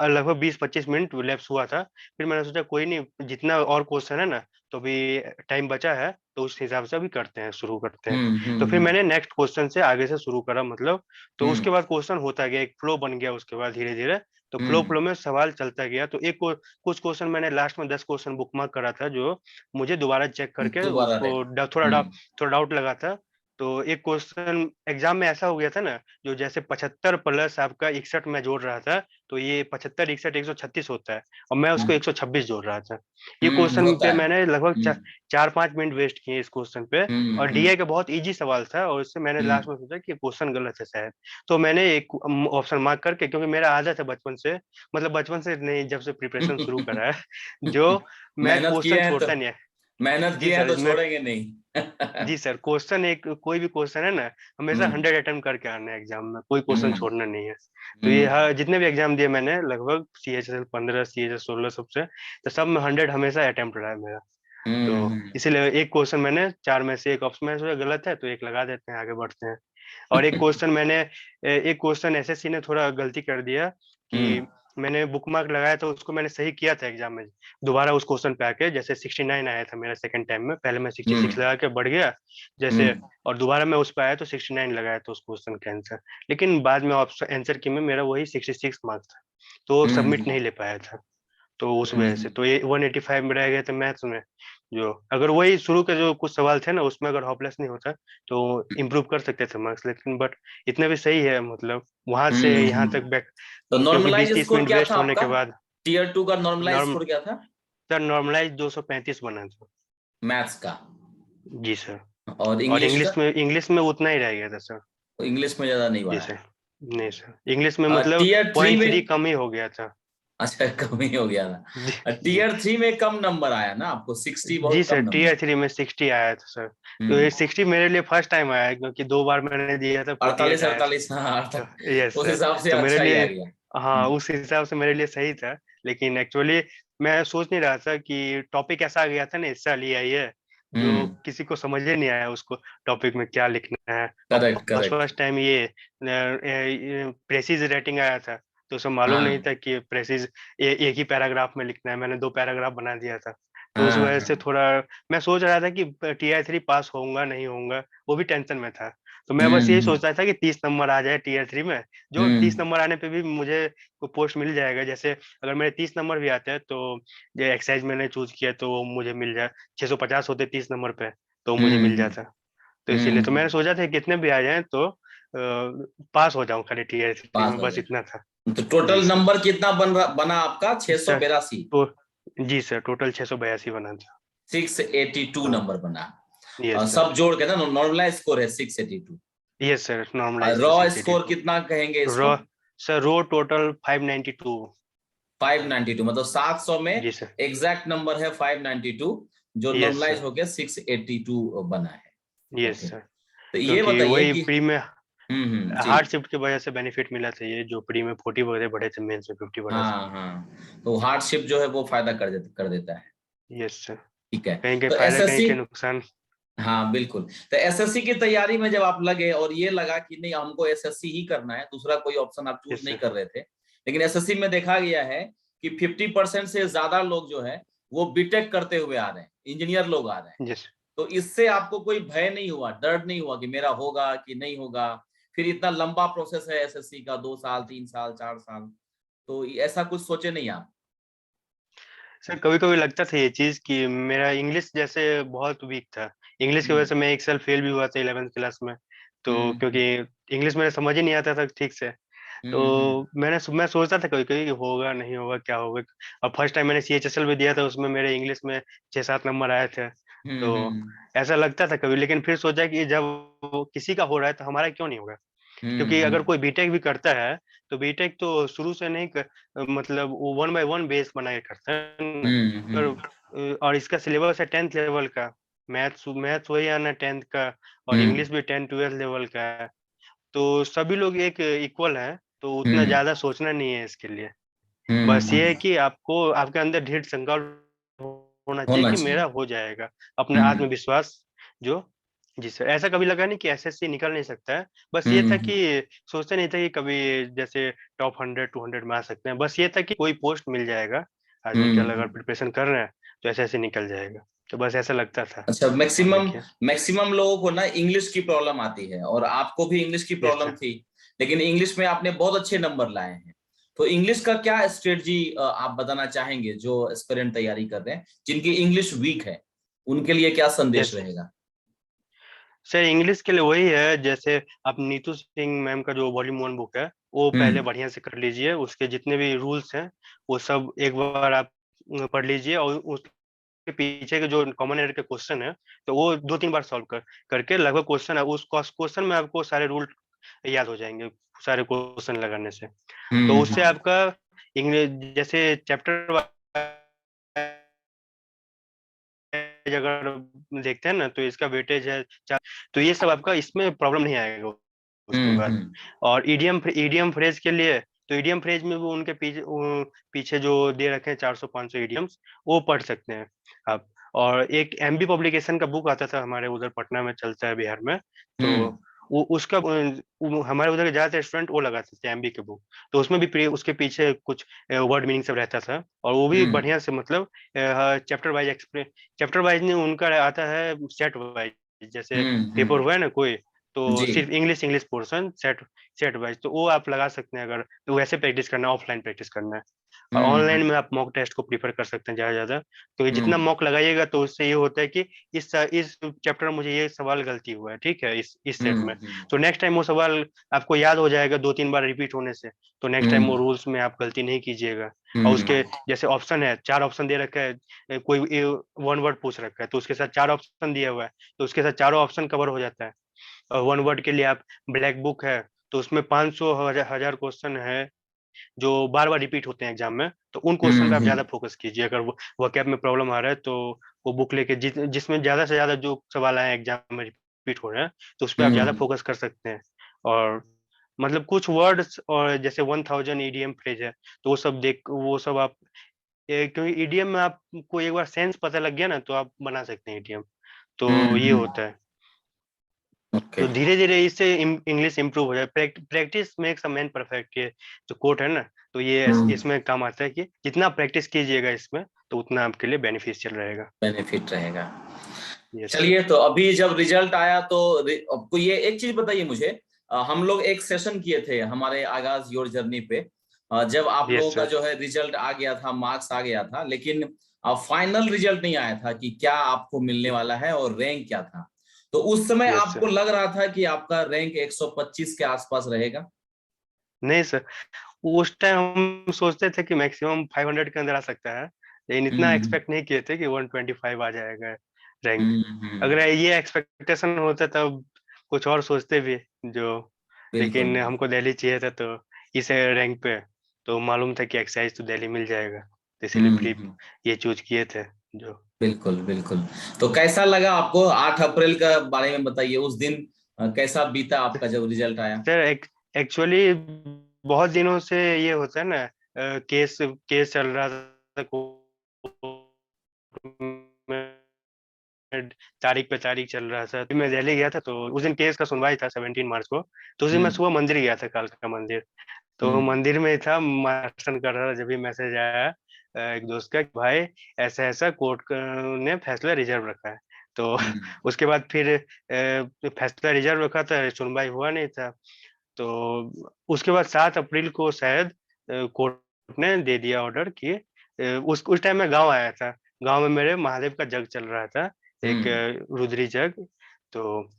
Speaker 2: लगभग 20-25 मिनट लैप्स हुआ था, फिर मैंने सोचा कोई नहीं, जितना और क्वेश्चन है ना, तो भी टाइम बचा है, तो उस हिसाब से अभी करते हैं, शुरू करते हैं। तो फिर
Speaker 1: हम्म
Speaker 2: मैंने नेक्स्ट क्वेश्चन से आगे से शुरू करा, मतलब तो
Speaker 1: हम्म
Speaker 2: उसके बाद क्वेश्चन होता गया, एक फ्लो बन गया उसके बाद धीरे धीरे। तो फ्लो
Speaker 1: हम्म।
Speaker 2: फ्लो में सवाल चलता गया, तो कुछ क्वेश्चन मैंने लास्ट में 10 क्वेश्चन बुक मार्क करा था, जो मुझे दोबारा चेक करके
Speaker 1: दोबारा
Speaker 2: उसको
Speaker 1: देख।
Speaker 2: थोड़ा
Speaker 1: हम्म
Speaker 2: डाउट लगा था, तो एक क्वेश्चन एग्जाम में ऐसा हो गया था ना, जो जैसे 75 प्लस आपका 61 में जोड़ रहा था, तो ये 75 61 136 होता है, और मैं उसको 126 जोड़ रहा था। ये क्वेश्चन
Speaker 1: होता
Speaker 2: पे
Speaker 1: है।
Speaker 2: मैंने लगभग 4-5 मिनट वेस्ट किए इस क्वेश्चन पे, और
Speaker 1: हम्म।
Speaker 2: डीआई का बहुत इजी सवाल था, और इससे मैंने लास्ट में सोचा कि क्वेश्चन गलत है शायद, तो मैंने एक ऑप्शन मार्क करके, क्योंकि मेरा आदत है बचपन से, मतलब बचपन से नहीं, जब से प्रिपरेशन शुरू करा है, जो मैं
Speaker 1: मेहनत किए
Speaker 2: क्वेश्चन
Speaker 1: हैं तो
Speaker 2: छोड़ता नहीं है।
Speaker 1: मेहनत
Speaker 2: जी
Speaker 1: किए हैं
Speaker 2: सर,
Speaker 1: तो
Speaker 2: मैं
Speaker 1: छोड़ेंगे नहीं।
Speaker 2: जी सर, क्वेश्चन एक कोई भी क्वेश्चन है ना, हमेशा
Speaker 1: हम्म
Speaker 2: 100 अटेम्प्ट करके आना है एग्जाम में, कोई क्वेश्चन
Speaker 1: हम्म
Speaker 2: छोड़ना नहीं है। तो ये
Speaker 1: हम्म
Speaker 2: जितने भी एग्जाम दिए मैंने, लगभग CHSL 15, CHSL 16, सबसे, तो सब में 100 हमेशा अटेम्प्ट रहा है मेरा। तो
Speaker 1: हम्म।
Speaker 2: इसीलिए एक क्वेश्चन मैंने 4 में से एक ऑप्शन में सोचा गलत है, तो एक लगा देते हैं, आगे बढ़ते हैं। और एक क्वेश्चन एसएससी ने थोड़ा गलती कर दिया
Speaker 1: हम्म
Speaker 2: कि मैंने बुक मार्क लगाया था, उसको मैंने सही किया था एग्जाम में, दोबारा उस क्वेश्चन पे आके, जैसे 69 आया था मेरा सेकंड टाइम में, पहले मैं 66 लगा के बढ़ गया जैसे,
Speaker 1: हम्म
Speaker 2: और दोबारा मैं उस पे आया तो 69 लगाया था उस क्वेश्चन का आंसर, लेकिन बाद में ऑप्शन आंसर की में मेरा वही 66 मार्क था, तो सबमिट
Speaker 1: हम्म
Speaker 2: नहीं ले पाया था। तो उस वजह से
Speaker 1: हम्म
Speaker 2: तो ये 185 में रह गए थे मैथ्स में। जो अगर वही शुरू के जो कुछ सवाल थे ना, उसमें अगर होपलेस नहीं होता तो इम्प्रूव कर सकते थे मार्क्स, लेकिन बट इतना भी सही है, मतलब वहां से यहाँ तक
Speaker 1: हम्म।
Speaker 2: बैक,
Speaker 1: तो
Speaker 2: क्योंकि
Speaker 1: नॉर्मलाइज
Speaker 2: 20-30
Speaker 1: स्कोर
Speaker 2: मिनट
Speaker 1: क्या था
Speaker 2: वेस्ट होने
Speaker 1: आपका?
Speaker 2: के बाद
Speaker 1: टीयर 2 का नॉर्मलाइज
Speaker 2: नॉर्म
Speaker 1: स्कोर क्या था?
Speaker 2: सर नॉर्मलाइज 235 बना था।
Speaker 1: मैथ्स का?
Speaker 2: जी सर।
Speaker 1: और
Speaker 2: और
Speaker 1: इंग्लिश का?
Speaker 2: इंग्लिश में उतना ही रह गया था सर।
Speaker 1: इंग्लिश में ज्यादा नहीं
Speaker 2: जी
Speaker 1: बढ़ा
Speaker 2: सर।
Speaker 1: है?
Speaker 2: नहीं सर, इंग्लिश में मतलब
Speaker 1: टीयर 3
Speaker 2: 0.3
Speaker 1: में?
Speaker 2: कम ही हो गया था।
Speaker 1: अच्छा, कम ही हो गया
Speaker 2: जी
Speaker 1: था।
Speaker 2: जी।
Speaker 1: टीयर 3 में कम नंबर आया ना आपको? 60
Speaker 2: जी
Speaker 1: बहुत
Speaker 2: सर,
Speaker 1: कम नंबर।
Speaker 2: Tier 3 में 60 आया था सर। तो ये
Speaker 1: हम्म।
Speaker 2: 60 मेरे लिए फर्स्ट टाइम आया है, क्योंकि 2 बार मैंने दिया था
Speaker 1: 48
Speaker 2: 48 आया था।
Speaker 1: 48, हाँ
Speaker 2: तो
Speaker 1: 48।
Speaker 2: यस
Speaker 1: उस
Speaker 2: सर।
Speaker 1: हिसाब से
Speaker 2: तो मेरे
Speaker 1: अच्छा ही
Speaker 2: लिए,
Speaker 1: आ गया।
Speaker 2: हाँ, उस हिसाब से मेरे लिए सही था, लेकिन एक्चुअली मैं सोच नहीं रहा था कि टॉपिक ऐसा आ गया था ना, इस साल आई है, जो
Speaker 1: हम्म।
Speaker 2: किसी को समझ ही नहीं आया उसको टॉपिक में क्या लिखना है, और
Speaker 1: correct
Speaker 2: first
Speaker 1: correct.
Speaker 2: First time ये प्रेसिज रेटिंग आया था, तो उसे मालूम नहीं
Speaker 1: हाँ
Speaker 2: था कि प्रेसिज एक ही पैराग्राफ में लिखना है, मैंने 2 पैराग्राफ बना दिया था। तो उस
Speaker 1: हाँ
Speaker 2: वजह से
Speaker 1: हाँ।
Speaker 2: थोड़ा मैं सोच रहा था कि Tier 3 पास होऊंगा नहीं होऊंगा, वो भी टेंशन में था। तो मैं बस यही
Speaker 1: हम्म
Speaker 2: सोच रहा था कि 30 नंबर आ जाए Tier 3 में, जो 30
Speaker 1: हम्म
Speaker 2: नंबर आने पे भी मुझे पोस्ट मिल जाएगा, जैसे अगर मेरे 30 नंबर भी आते हैं तो जो एक्साइज मैंने चूज किया तो वो मुझे मिल जाए, 650 होते 30 नंबर पे, तो मुझे मिल
Speaker 1: हम्म
Speaker 2: जाता। तो इसीलिए तो मैंने सोचा था कि कितने भी आ जाए तो पास हो जाऊं खाली Tier 3
Speaker 1: पास
Speaker 2: में,
Speaker 1: हो
Speaker 2: बस
Speaker 1: जाए।
Speaker 2: इतना था।
Speaker 1: तो
Speaker 2: जी
Speaker 1: टोटल
Speaker 2: सर।
Speaker 1: नंबर कितना बना आपका?
Speaker 2: सर
Speaker 1: 682।
Speaker 2: तो जी सर, टोटल 682 बना था।
Speaker 1: 682
Speaker 2: हाँ।
Speaker 1: नंबर बना।
Speaker 2: Yes sir.
Speaker 1: सब जोड़ के ना नॉर्मलाइज स्कोर है 682।
Speaker 2: यस सर,
Speaker 1: और
Speaker 2: नॉर्मलाइज था
Speaker 1: रॉ स्कोर
Speaker 2: 682।
Speaker 1: कितना कहेंगे
Speaker 2: रो
Speaker 1: इसको?
Speaker 2: सर, रो टोटल 592।
Speaker 1: 592, मतलब 700 में
Speaker 2: जी सर।
Speaker 1: एग्जैक्ट नंबर है 592, जो
Speaker 2: यस
Speaker 1: नॉर्मलाइज
Speaker 2: सर।
Speaker 1: हो गया 682 बना है।
Speaker 2: Yes
Speaker 1: okay.
Speaker 2: सर।
Speaker 1: तो ये
Speaker 2: क्योंकि
Speaker 1: बताइए
Speaker 2: वही
Speaker 1: कि
Speaker 2: प्री में
Speaker 1: जी।
Speaker 2: हार्ड शिफ्ट की वजह से बेनिफिट मिला था, ये जो प्री में 40 वगैरह बढ़े थे, मेंस में 50 बढ़ा था।
Speaker 1: हाँ हाँ, तो हार्डशिप जो है वो फायदा कर देता है।
Speaker 2: Yes sir.
Speaker 1: ठीक है।
Speaker 2: कहीं के
Speaker 1: तो
Speaker 2: फायदा, कहीं
Speaker 1: एसएससी,
Speaker 2: के नुकसान।
Speaker 1: हाँ बिल्कुल, तो एसएससी की तैयारी में जब आप लगे और ये लगा कि नहीं हमको एसएससी ही करना है, दूसरा कोई ऑप्शन आप चूज
Speaker 2: यस
Speaker 1: नहीं
Speaker 2: सर।
Speaker 1: कर रहे थे, लेकिन एसएससी में देखा गया है कि 50% से ज्यादा लोग जो है वो बीटेक करते हुए आ रहे हैं, इंजीनियर लोग आ रहे हैं।
Speaker 2: यस।
Speaker 1: तो इससे आपको कोई भय नहीं हुआ, डर नहीं हुआ कि मेरा होगा कि नहीं होगा? फिर इतना लंबा प्रोसेस है एसएससी का, 2 साल 3 साल 4 साल, तो ऐसा कुछ सोचे नहीं आप?
Speaker 2: सर कभी कभी लगता था ये चीज कि मेरा इंग्लिश जैसे बहुत वीक था, इंग्लिश की वजह
Speaker 1: हम्म
Speaker 2: से मैं एक साल फेल भी हुआ था 11th क्लास में। तो
Speaker 1: हम्म
Speaker 2: क्योंकि इंग्लिश मेरे समझ ही नहीं आता था ठीक से, तो
Speaker 1: हम्म
Speaker 2: मैं सोचता था कभी कभी कि होगा नहीं होगा क्या होगा। अब फर्स्ट टाइम मैंने CHSL भी दिया था, उसमें मेरे इंग्लिश में 6-7 नंबर आए थे। तो
Speaker 1: हम्म
Speaker 2: ऐसा लगता था कभी, लेकिन फिर सोचा कि जब वो किसी का हो रहा है तो हमारा क्यों नहीं होगा। क्योंकि अगर
Speaker 1: हम्म
Speaker 2: कोई बीटेक भी करता है तो बीटेक तो शुरू से नहीं मतलब वो 1 by 1 बेस बना के करता है ना। पर
Speaker 1: हम्म
Speaker 2: और इसका सिलेबस है 10th लेवल का, मैथ्स मैथ्स वही आना 10th का, और
Speaker 1: हम्म
Speaker 2: इंग्लिश भी 10 12 लेवल का है। तो सभी लोग एक इक्वल है, तो उतना
Speaker 1: हम्म
Speaker 2: ज्यादा सोचना नहीं है इसके लिए। बस ये है
Speaker 1: हम्म
Speaker 2: कि आपको आपके अंदर दृढ़ संकल्प होना चाहिए
Speaker 1: होना
Speaker 2: कि
Speaker 1: चाहिए।
Speaker 2: मेरा हो जाएगा, अपने
Speaker 1: हम्म
Speaker 2: आत्मविश्वास जो। जी सर, ऐसा कभी लगा नहीं कि एसएससी निकल नहीं सकता है, बस ये था
Speaker 1: हम्म
Speaker 2: कि सोचते नहीं था कि कभी जैसे टॉप 100 200 में आ सकते हैं, बस ये था कि कोई पोस्ट मिल जाएगा, आदमी के अगर
Speaker 1: हम्म।
Speaker 2: प्रिपरेशन कर रहे हैं तो एसएससी निकल जाएगा, तो बस ऐसा लगता था।
Speaker 1: अच्छा,
Speaker 2: अब
Speaker 1: मैक्सिमम
Speaker 2: देखिए।
Speaker 1: मैक्सिमम लोगों को ना इंग्लिश की प्रॉब्लम आती है, और आपको भी इंग्लिश की
Speaker 2: यस
Speaker 1: प्रॉब्लम
Speaker 2: सर।
Speaker 1: थी, लेकिन इंग्लिश में आपने बहुत अच्छे नंबर लाए हैं। तो इंग्लिश का क्या स्ट्रेटजी आप बताना चाहेंगे जो एस्पिरेंट तैयारी कर रहे हैं, जिनकी इंग्लिश वीक है, उनके लिए क्या संदेश
Speaker 2: यस
Speaker 1: रहेगा?
Speaker 2: सर इंग्लिश के लिए वही है, जैसे आप नीतू सिंह मैम का जो वॉल्यूम 1 बुक है वो पहले
Speaker 1: हम्म
Speaker 2: बढ़िया से कर लीजिए, उसके जितने भी रूल्स हैं वो सब एक बार आप पढ़ लीजिए, और उसके पीछे के जो कॉमन एरर के क्वेश्चन है तो वो 2-3 बार सॉल्व करके लगभग क्वेश्चन है उस क्वेश्चन में आपको सारे रूल याद हो जाएंगे, सारे क्वेश्चन लगाने से। तो उससे
Speaker 1: हम्म
Speaker 2: आपका इंग्लिश जैसे चैप्टर अगर देखते हैं ना तो इसका वेटेज है तो ये सब आपका इसमें प्रॉब्लम नहीं आएगा उसके बाद।
Speaker 1: हम्म
Speaker 2: और ईडीएम फ्रेज के लिए, तो ईडीएम फ्रेज में वो उनके पीछे जो दे रखे हैं 400-500 ईडीएम्स, वो पढ़ सकते हैं आप। और एक एमबी पब्लिकेशन का बुक आता था हमारे उधर पटना में, चलता है बिहार में, तो
Speaker 1: हम्म
Speaker 2: वो उसका हमारे उधर के ज्यादातर स्टूडेंट वो लगाते थे एमबी के बुक। तो उसमें भी उसके पीछे कुछ वर्ड मीनिंग सब रहता था, और वो भी
Speaker 1: हम्म
Speaker 2: बढ़िया से मतलब चैप्टर वाइज चैप्टर वाइज नहीं, उनका आता है सेट वाइज, जैसे पेपर हुआ है ना कोई, तो
Speaker 1: जी
Speaker 2: सिर्फ English English portion set set wise, तो वो आप लगा सकते हैं अगर तो वैसे प्रैक्टिस करना है, ऑफलाइन प्रैक्टिस करना है। और ऑनलाइन
Speaker 1: हम्म
Speaker 2: में आप मॉक टेस्ट को प्रीफर कर सकते हैं ज्यादा ज्यादा, क्योंकि जितना
Speaker 1: हम्म
Speaker 2: मॉक लगाइएगा तो उससे ये होता है कि इस चैप्टर में मुझे ये सवाल गलती हुआ है, ठीक है, इस सेट में,
Speaker 1: हम्म
Speaker 2: तो नेक्स्ट टाइम वो सवाल आपको याद हो जाएगा 2-3 बार रिपीट होने से, तो नेक्स्ट टाइम वो
Speaker 1: हम्म
Speaker 2: रूल्स में आप गलती नहीं कीजिएगा। और
Speaker 1: हम्म
Speaker 2: उसके जैसे ऑप्शन है, 4 ऑप्शन दे रखा है, कोई 1 वर्ड पूछ रखा है तो उसके साथ 4 ऑप्शन दिया हुआ है, तो उसके साथ चारों ऑप्शन कवर हो जाता है। और 1 वर्ड के लिए आप ब्लैक बुक है, तो उसमें 500 हजार क्वेश्चन है जो बार बार रिपीट होते हैं एग्जाम में, तो उन क्वेश्चन पे आप ज्यादा
Speaker 1: हम्म
Speaker 2: फोकस कीजिए। अगर वो वोकैब में प्रॉब्लम आ रहा है तो वो बुक लेके जिसमें ज्यादा से ज्यादा जो सवाल आए एग्जाम में रिपीट हो रहे हैं, तो उस पर आप ज्यादा
Speaker 1: हम्म
Speaker 2: फोकस कर सकते हैं। और मतलब कुछ वर्ड्स, और जैसे 1000 ईडीएम फ्रेज है, तो वो सब आप क्योंकि ईडीएम में आपको एक बार सेंस पता लग गया ना तो आप बना सकते हैं ईडीएम, तो ये
Speaker 1: हम्म
Speaker 2: होता है।
Speaker 1: ओके
Speaker 2: तो धीरे धीरे इससे इंग्लिश इंप्रूव हो जाए, practice makes a man perfect, ये जो कोट है ना, तो ये
Speaker 1: हम्म
Speaker 2: इसमें काम आता है कि जितना प्रैक्टिस कीजिएगा इसमें तो उतना आपके लिए बेनिफिशियल रहेगा।
Speaker 1: बेनिफिट रहेगा।
Speaker 2: Yes sir.
Speaker 1: चलिए, तो अभी जब रिजल्ट आया तो आपको ये एक चीज बताइए मुझे। हम लोग एक सेशन किए थे हमारे आगाज योर जर्नी पे। जब आप लोगों
Speaker 2: यस
Speaker 1: का
Speaker 2: सर।
Speaker 1: जो है रिजल्ट आ गया था, मार्क्स आ गया था, लेकिन फाइनल रिजल्ट नहीं आया था कि क्या आपको मिलने वाला है और रैंक क्या था। तो उस समय
Speaker 2: यस
Speaker 1: आपको
Speaker 2: सर।
Speaker 1: लग रहा था कि आपका रैंक 125 के आसपास रहेगा?
Speaker 2: नहीं सर, उस टाइम हम सोचते थे कि मैक्सिमम 500 के अंदर आ सकता है, लेकिन इतना
Speaker 1: हम्म
Speaker 2: एक्सपेक्ट नहीं किए थे कि 125 आ जाएगा रैंक।
Speaker 1: हम्म
Speaker 2: अगर
Speaker 1: हम्म,
Speaker 2: ये एक्सपेक्टेशन होता तब कुछ और सोचते भी जो,
Speaker 1: बिल्कुल
Speaker 2: लेकिन
Speaker 1: बिल्कुल
Speaker 2: हमको दिल्ली चाहिए था तो इस रैंक पे, तो मालूम था कि एक्साइज तो दिल्ली मिल जाएगा, तो इसीलिए प्री
Speaker 1: हम्म,
Speaker 2: ये चूज किए थे जो।
Speaker 1: बिल्कुल बिल्कुल। तो कैसा लगा आपको? 8 अप्रैल का बारे में बताइए, उस दिन कैसा बीता आपका जब रिजल्ट आया?
Speaker 2: सर एक्चुअली बहुत दिनों से ये होता है ना, केस केस चल रहा था कोर्ट में, तारीख पे तारीख चल रहा था, तो मैं दिल्ली गया था, तो उस दिन केस का सुनवाई था 17 मार्च को, तो उस दिन मैं
Speaker 1: हम्म
Speaker 2: सुबह मंदिर गया था, कालका मंदिर। तो
Speaker 1: हम्म
Speaker 2: मंदिर में था, दर्शन कर रहा था, जब भी मैसेज आया एक दोस्त का कि भाई ऐसा ऐसा ने फैसला रिजर्व रखा है। तो
Speaker 1: हम्म
Speaker 2: उसके बाद फिर फैसला रिजर्व रखा था, सुनवाई हुआ नहीं था, तो उसके बाद 7 अप्रैल को शायद कोर्ट ने दे दिया ऑर्डर कि उस टाइम मैं गांव आया था, गांव में मेरे महादेव का जग चल रहा था, एक
Speaker 1: हम्म
Speaker 2: रुद्री जग, तो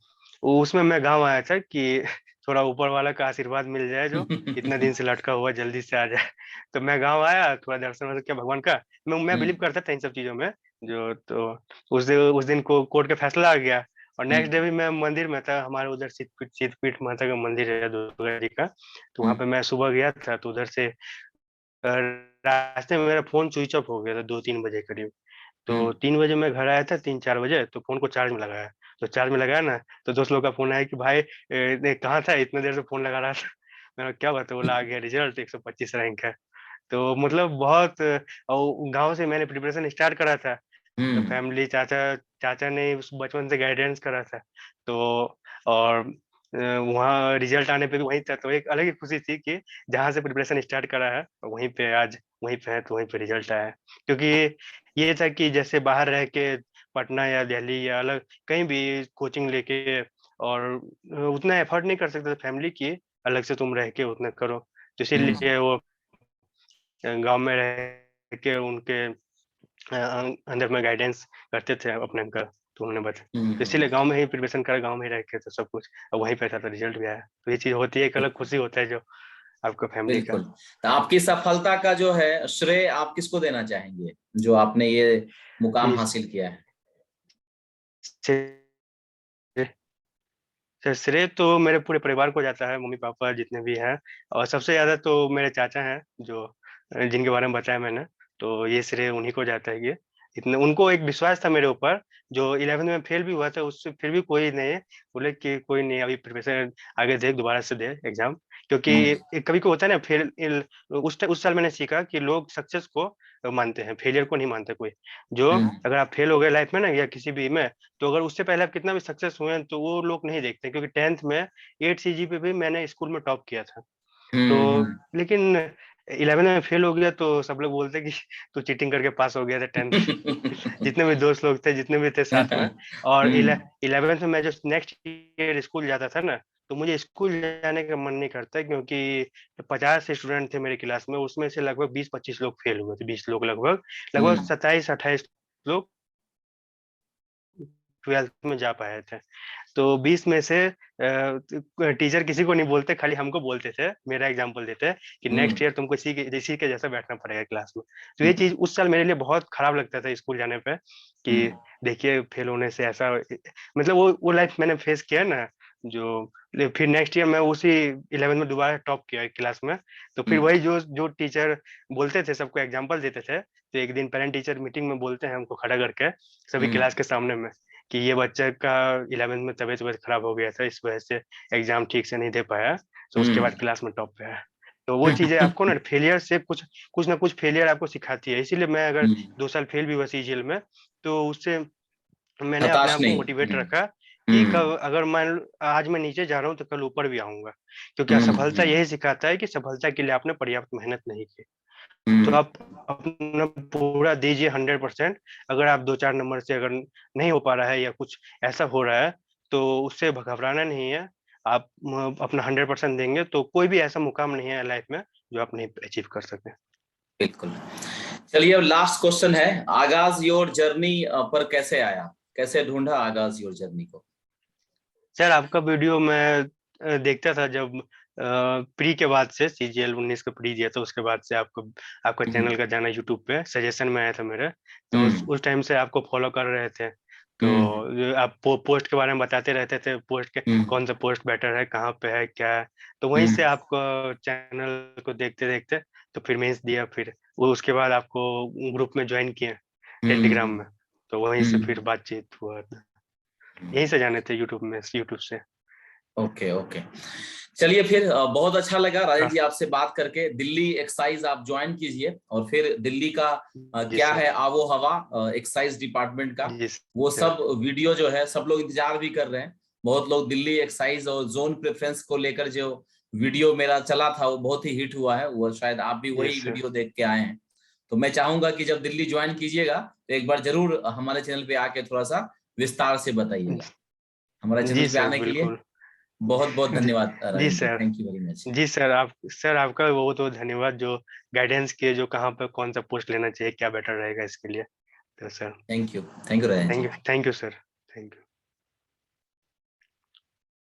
Speaker 2: उसमें मैं गांव आया था कि थोड़ा ऊपर वाला का आशीर्वाद मिल जाए, जो इतना दिन से लटका हुआ जल्दी से आ जाए। तो मैं गांव आया, थोड़ा दर्शन वर्शन किया भगवान का। मैं बिलीव
Speaker 1: हम्म
Speaker 2: करता था इन सब चीजों में जो, तो उस दिन को कोर्ट का फैसला आ गया। और नेक्स्ट डे
Speaker 1: हम्म
Speaker 2: भी मैं मंदिर में था, हमारे उधर सिद्धपीठ माता का मंदिर है दुर्गा जी का, तो वहां
Speaker 1: हम्म
Speaker 2: पे मैं सुबह गया था, तो उधर से रास्ते में मेरा फोन स्विच ऑफ हो गया था 2-3 बजे करीब। तो
Speaker 1: हम्म
Speaker 2: 3 बजे मैं घर आया था, 3-4 बजे, तो फोन को चार्ज में लगाया, तो चार्ज में लगाया ना, तो दोस्त लोग का फोन आया कि भाई कहाँ था, इतने देर से फोन लगा रहा था। मैंने कहा, क्या बात है, बोला आ गया रिजल्ट 125 रैंक है। तो मतलब बहुत, और गांव से मैंने प्रिपरेशन स्टार्ट करा था, तो
Speaker 1: हम्म
Speaker 2: फैमिली चाचा चाचा ने बचपन से गाइडेंस करा था, तो और वहाँ रिजल्ट आने पे भी वहीं था, तो एक अलग ही खुशी थी कि जहाँ से प्रिपरेशन स्टार्ट करा है वहीं पे आज वहीं पे है, तो वहीं पे रिजल्ट आया है। क्योंकि ये था कि जैसे बाहर रह के पटना या दिल्ली या अलग कहीं भी कोचिंग लेके, और उतना एफर्ट नहीं कर सकते थे फैमिली की, अलग से तुम रह के उतना करो, तो
Speaker 1: हम्म
Speaker 2: इसीलिए वो गांव में रह के उनके अंदर में गाइडेंस करते थे अपने अंकल। तो उन्होंने बताया, तो इसीलिए गाँव में ही प्रिपरेशन करा, गाँव में ही रह के तो सब कुछ, और वहीं पे था तो रिजल्ट भी आया। तो ये चीज़ होती है, एक अलग खुशी होता है जो आपका फैमिली का।
Speaker 1: बिल्कुल। तो आपकी सफलता का जो है श्रेय आप किसको देना चाहेंगे, जो आपने ये मुकाम
Speaker 2: इस
Speaker 1: हासिल किया है?
Speaker 2: श्रेय तो मेरे पूरे परिवार को जाता है, मम्मी पापा जितने भी हैं, और सबसे ज्यादा तो मेरे चाचा हैं, जो जिनके बारे में बताया मैंने, तो ये श्रेय उन्हीं को जाता है। ये इतने उनको एक विश्वास था मेरे ऊपर, जो 11th में फेल भी हुआ था उससे फिर भी कोई नहीं बोले कि कोई नहीं, अभी प्रिपरेशन आगे देख, दोबारा से दे एग्जाम। क्योंकि कभी को होता है ना फेल, उस साल मैंने सीखा कि लोग सक्सेस को मानते हैं, फेलियर को नहीं मानते कोई। जो अगर आप फेल हो गए लाइफ में ना या किसी भी में, तो अगर उससे पहले आप कितना भी सक्सेस हुए हैं तो वो लोग नहीं देखते, क्योंकि 10th में 8 सीजी पे भी मैंने स्कूल में टॉप किया था। तो लेकिन 11 में फेल हो गया तो सब लोग बोलते कि तू चीटिंग करके पास हो गया था 10th। जितने भी दोस्त लोग थे, जितने भी थे साथ में, और 11th में मैं जो नेक्स्ट ईयर स्कूल जाता था ना, तो मुझे स्कूल जाने का मन नहीं करता, क्योंकि 50 स्टूडेंट थे मेरे क्लास में, उसमें से लगभग 20-25 लोग फेल हुए थे, 20 लोग लगभग, लगभग 27-28 लोग 12th में जा पाए थे। तो 20 में से टीचर किसी को नहीं बोलते, खाली हमको बोलते थे, मेरा एग्जांपल देते कि नेक्स्ट ईयर तुमको इसी के जैसा बैठना पड़ेगा क्लास में। तो ये चीज उस साल मेरे लिए बहुत खराब लगता था स्कूल जाने पे, कि देखिए फेल होने से ऐसा, मतलब वो लाइफ मैंने फेस किया ना, जो फिर नेक्स्ट ईयर मैं उसी 11 में दोबारा टॉप किया क्लास में। तो फिर वही जो टीचर बोलते थे, सबको एग्जाम्पल देते थे, तो एक दिन पेरेंट टीचर मीटिंग में बोलते हैं हमको खड़ा करके सभी क्लास के सामने में, कि ये बच्चे का 11th में तबीयत खराब हो गया था, इस वजह से एग्जाम ठीक से नहीं दे पाया, तो उसके बाद क्लास में टॉप पे आया। तो वो चीजें आपको ना फेलियर से कुछ ना कुछ फेलियर आपको सिखाती है। इसीलिए मैं अगर 2 साल फेल भी हुआ सीजीएल में, तो उससे मैंने अपने
Speaker 1: हताश
Speaker 2: आप को
Speaker 1: नहीं।
Speaker 2: मोटिवेट रखा कि कब अगर आज मैं नीचे जा रहा हूँ तो कल ऊपर भी आऊंगा, क्योंकि असफलता यही सिखाता है कि सफलता के लिए आपने पर्याप्त मेहनत नहीं की। तो आप अपना पूरा दीजिए 100%। अगर आप 2-4 नंबर से अगर नहीं हो पा रहा है या कुछ ऐसा हो रहा है, तो उससे घबराना नहीं है। आप अपना 100% देंगे तो कोई भी ऐसा मुकाम नहीं है लाइफ में जो आप नहीं अचीव कर सकते।
Speaker 1: बिल्कुल। चलिए अब लास्ट क्वेश्चन है, आगाज योर जर्नी पर कैसे आया, कैसे ढूंढा आगाज योर जर्नी को?
Speaker 2: सर आपका वीडियो मैं देखता था जब प्री के बाद से, सीजीएल 19 का प्री दिया था, उसके बाद से आपका चैनल का जाना यूट्यूब पे सजेशन में आया था मेरे, तो उस टाइम से आपको फॉलो कर रहे थे। तो आप पोस्ट के बारे में बताते रहते थे, पोस्ट के कौन सा पोस्ट बेटर है, कहाँ पे है, क्या है, तो वहीं से आपको चैनल को देखते देखते तो फिर मेंस दिया, फिर वो उसके बाद आपको ग्रुप में ज्वाइन किए टेलीग्राम में, तो वहीं से फिर बातचीत हुआ। यहीं से जाने थे यूट्यूब में, यूट्यूब से।
Speaker 1: Okay okay. चलिए फिर बहुत अच्छा लगा राजेश जी आपसे बात करके। दिल्ली एक्साइज आप ज्वाइन कीजिए, और फिर दिल्ली का क्या है आबो हवा एक्साइज डिपार्टमेंट का, वो सब वीडियो जो है सब लोग इंतजार भी कर रहे हैं। बहुत लोग दिल्ली एक्साइज और जोन प्रेफरेंस को लेकर जो वीडियो मेरा चला था वो बहुत ही हिट हुआ है, वो शायद आप भी वही वीडियो देख के आए हैं। तो मैं चाहूंगा कि जब दिल्ली ज्वाइन कीजिएगा तो एक बार जरूर हमारे चैनल पे आके थोड़ा सा विस्तार से बताइएगा। हमारे
Speaker 2: जी
Speaker 1: चैनल पे
Speaker 2: सर,
Speaker 1: आने के लिए
Speaker 2: बिल्कुल।
Speaker 1: बहुत बहुत
Speaker 2: जी,
Speaker 1: धन्यवाद
Speaker 2: जी
Speaker 1: Rajesh ji,
Speaker 2: sir.
Speaker 1: Thank you very much.
Speaker 2: जी सर, सर आपका बहुत बहुत धन्यवाद, जो गाइडेंस किए, जो कहाँ पे कौन सा पोस्ट लेना चाहिए, क्या बेटर रहेगा इसके लिए। तो sir
Speaker 1: thank you Rajesh ji.
Speaker 2: Thank you sir, thank you.